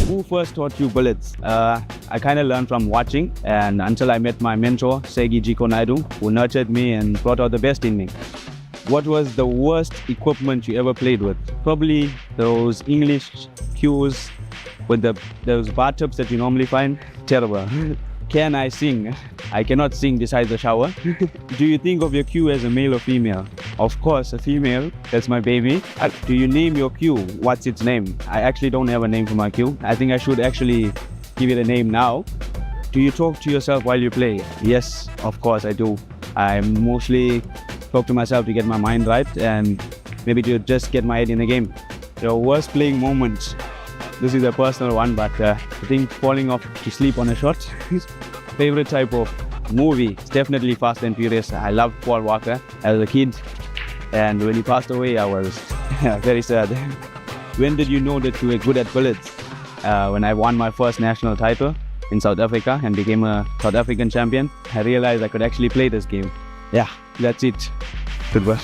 Who first taught you billiards? I kind of learned from watching, and until I met my mentor, Segi Jiko Naidu, who nurtured me and brought out the best in me. What was the worst equipment you ever played with? Probably those English cues with those bar tips that you normally find. Terrible. Can I sing? I cannot sing besides the shower. Do you think of your cue as a male or female? Of course, a female. That's my baby. Do you name your cue? What's its name? I actually don't have a name for my cue. I think I should actually give it a name now. Do you talk to yourself while you play? Yes, of course I do. I mostly talk to myself to get my mind right and maybe to just get my head in the game. Your worst playing moments. This is a personal one, but I think falling off to sleep on a shot. Favorite type of movie? It's definitely Fast and Furious. I loved Paul Walker as a kid, and when he passed away, I was very sad. When did you know that you were good at billiards? When I won my first national title in South Africa and became a South African champion, I realized I could actually play this game. Yeah, that's it. Goodbye.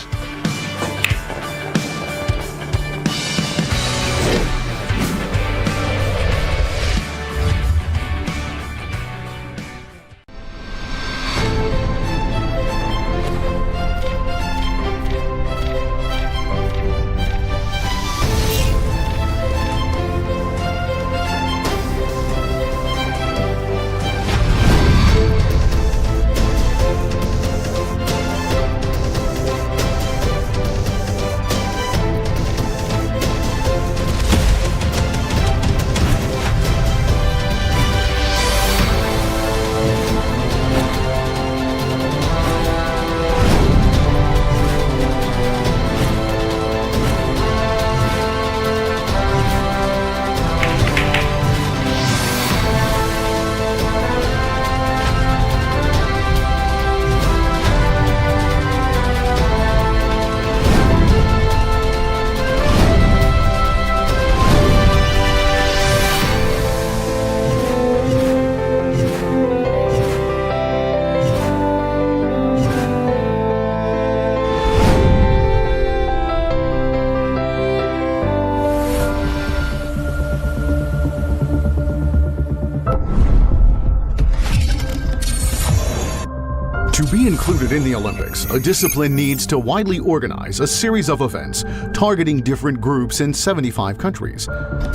To be included in the Olympics, a discipline needs to widely organize a series of events targeting different groups in 75 countries.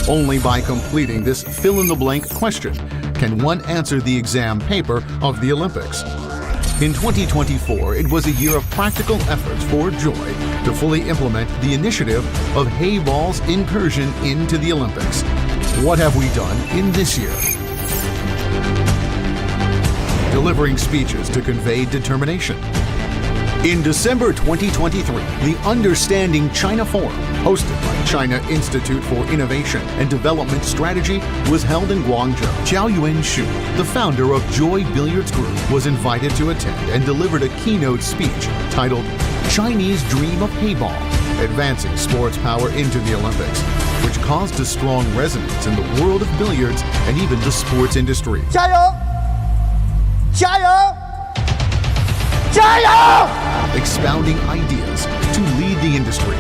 Only by completing this fill-in-the-blank question can one answer the exam paper of the Olympics. In 2024, it was a year of practical efforts for Joy to fully implement the initiative of Heyball's incursion into the Olympics. What have we done in this year? Delivering speeches to convey determination. In December 2023, the Understanding China Forum, hosted by China Institute for Innovation and Development Strategy, was held in Guangzhou. Zhao Yuanshu, the founder of Joy Billiards Group, was invited to attend and delivered a keynote speech titled Chinese Dream of Heyball, Advancing Sports Power into the Olympics, which caused a strong resonance in the world of billiards and even the sports industry. 加油！加油！加油！ Expounding ideas to lead the industry.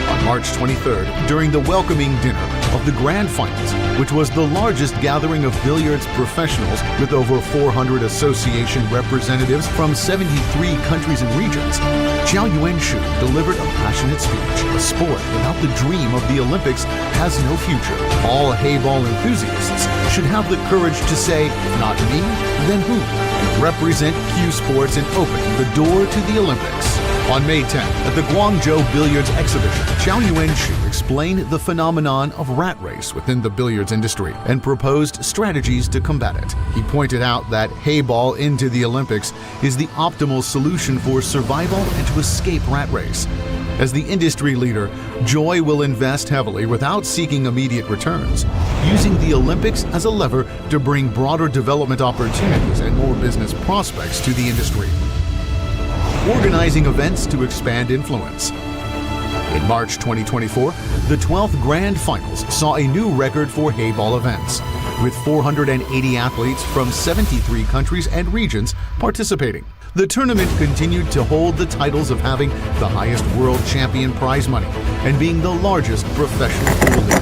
On March 23rd, during the welcoming dinner of the Grand Finals, which was the largest gathering of billiards professionals with over 400 association representatives from 73 countries and regions, Zhao Yuanshu delivered a passionate speech. A sport without the dream of the Olympics has no future. All Heyball enthusiasts should have the courage to say, if not me, then who? And represent Q Sports in opening the door to the Olympics. On May 10th, at the Guangzhou Billiards Exhibition, Zhao Yuanshu explained the phenomenon of rat race within the billiards industry and proposed strategies to combat it. He pointed out that Heyball into the Olympics is the optimal solution for survival and to escape rat race. As the industry leader, Joy will invest heavily without seeking immediate returns, using the Olympics as a lever to bring broader development opportunities and more business prospects to the industry. Organizing events to expand influence. In March 2024, the 12th Grand Finals saw a new record for Heyball events, with 480 athletes from 73 countries and regions participating. The tournament continued to hold the titles of having the highest world champion prize money and being the largest professional pool league.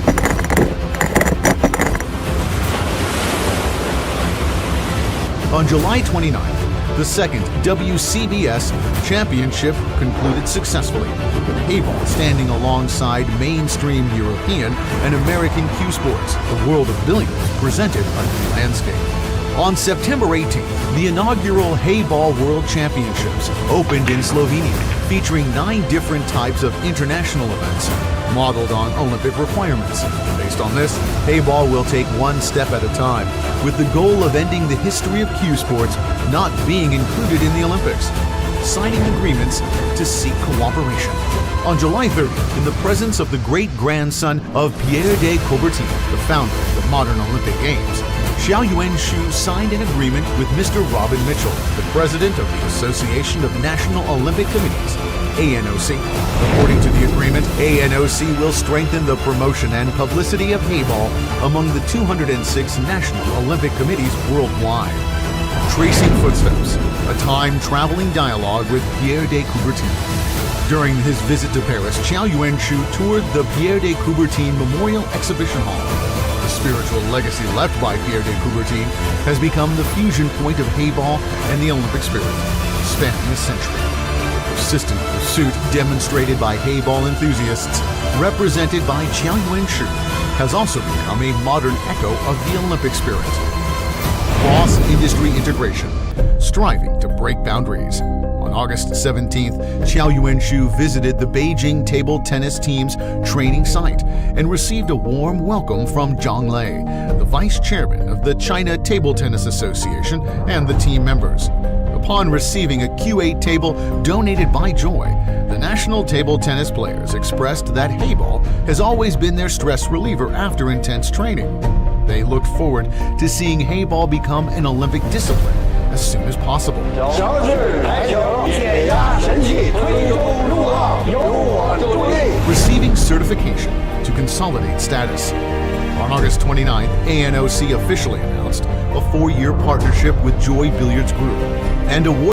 On July 29th, the second WCBS championship concluded successfully, with Heyball standing alongside mainstream European and American cue sports. The world of billiards presented a new landscape. On September 18th, the inaugural Heyball World Championships opened in Slovenia, featuring 9 different types of international events, modeled on Olympic requirements. Based on this, Heyball will take one step at a time, with the goal of ending the history of cue sports not being included in the Olympics, signing agreements to seek cooperation. On July 30th, in the presence of the great-grandson of Pierre de Coubertin, the founder of the modern Olympic Games, Xiao Yuanshu signed an agreement with Mr. Robin Mitchell, the president of the Association of National Olympic Committees, ANOC. According to the agreement, ANOC will strengthen the promotion and publicity of Heyball among the 206 national Olympic committees worldwide. Tracing Footsteps, a time-traveling dialogue with Pierre de Coubertin. During his visit to Paris, Qiao Yuanshu toured the Pierre de Coubertin Memorial Exhibition Hall. The spiritual legacy left by Pierre de Coubertin has become the fusion point of Heyball and the Olympic spirit, spanning a century. The persistent pursuit demonstrated by Heyball enthusiasts, represented by Qiao Yuanshu, has also become a modern echo of the Olympic spirit. Cross-industry integration, striving to break boundaries. On August 17th, Qiao Yuanshu visited the Beijing table tennis team's training site and received a warm welcome from Zhang Lei, the vice chairman of the China Table Tennis Association, and the team members. Upon receiving a Q8 table donated by Joy, the national table tennis players expressed that Heyball has always been their stress reliever after intense training. They looked forward to seeing Heyball become an Olympic discipline as soon as possible. Receiving certification to consolidate status. On August 29th, ANOC officially announced a 4-year partnership with Joy Billiards Group and awarded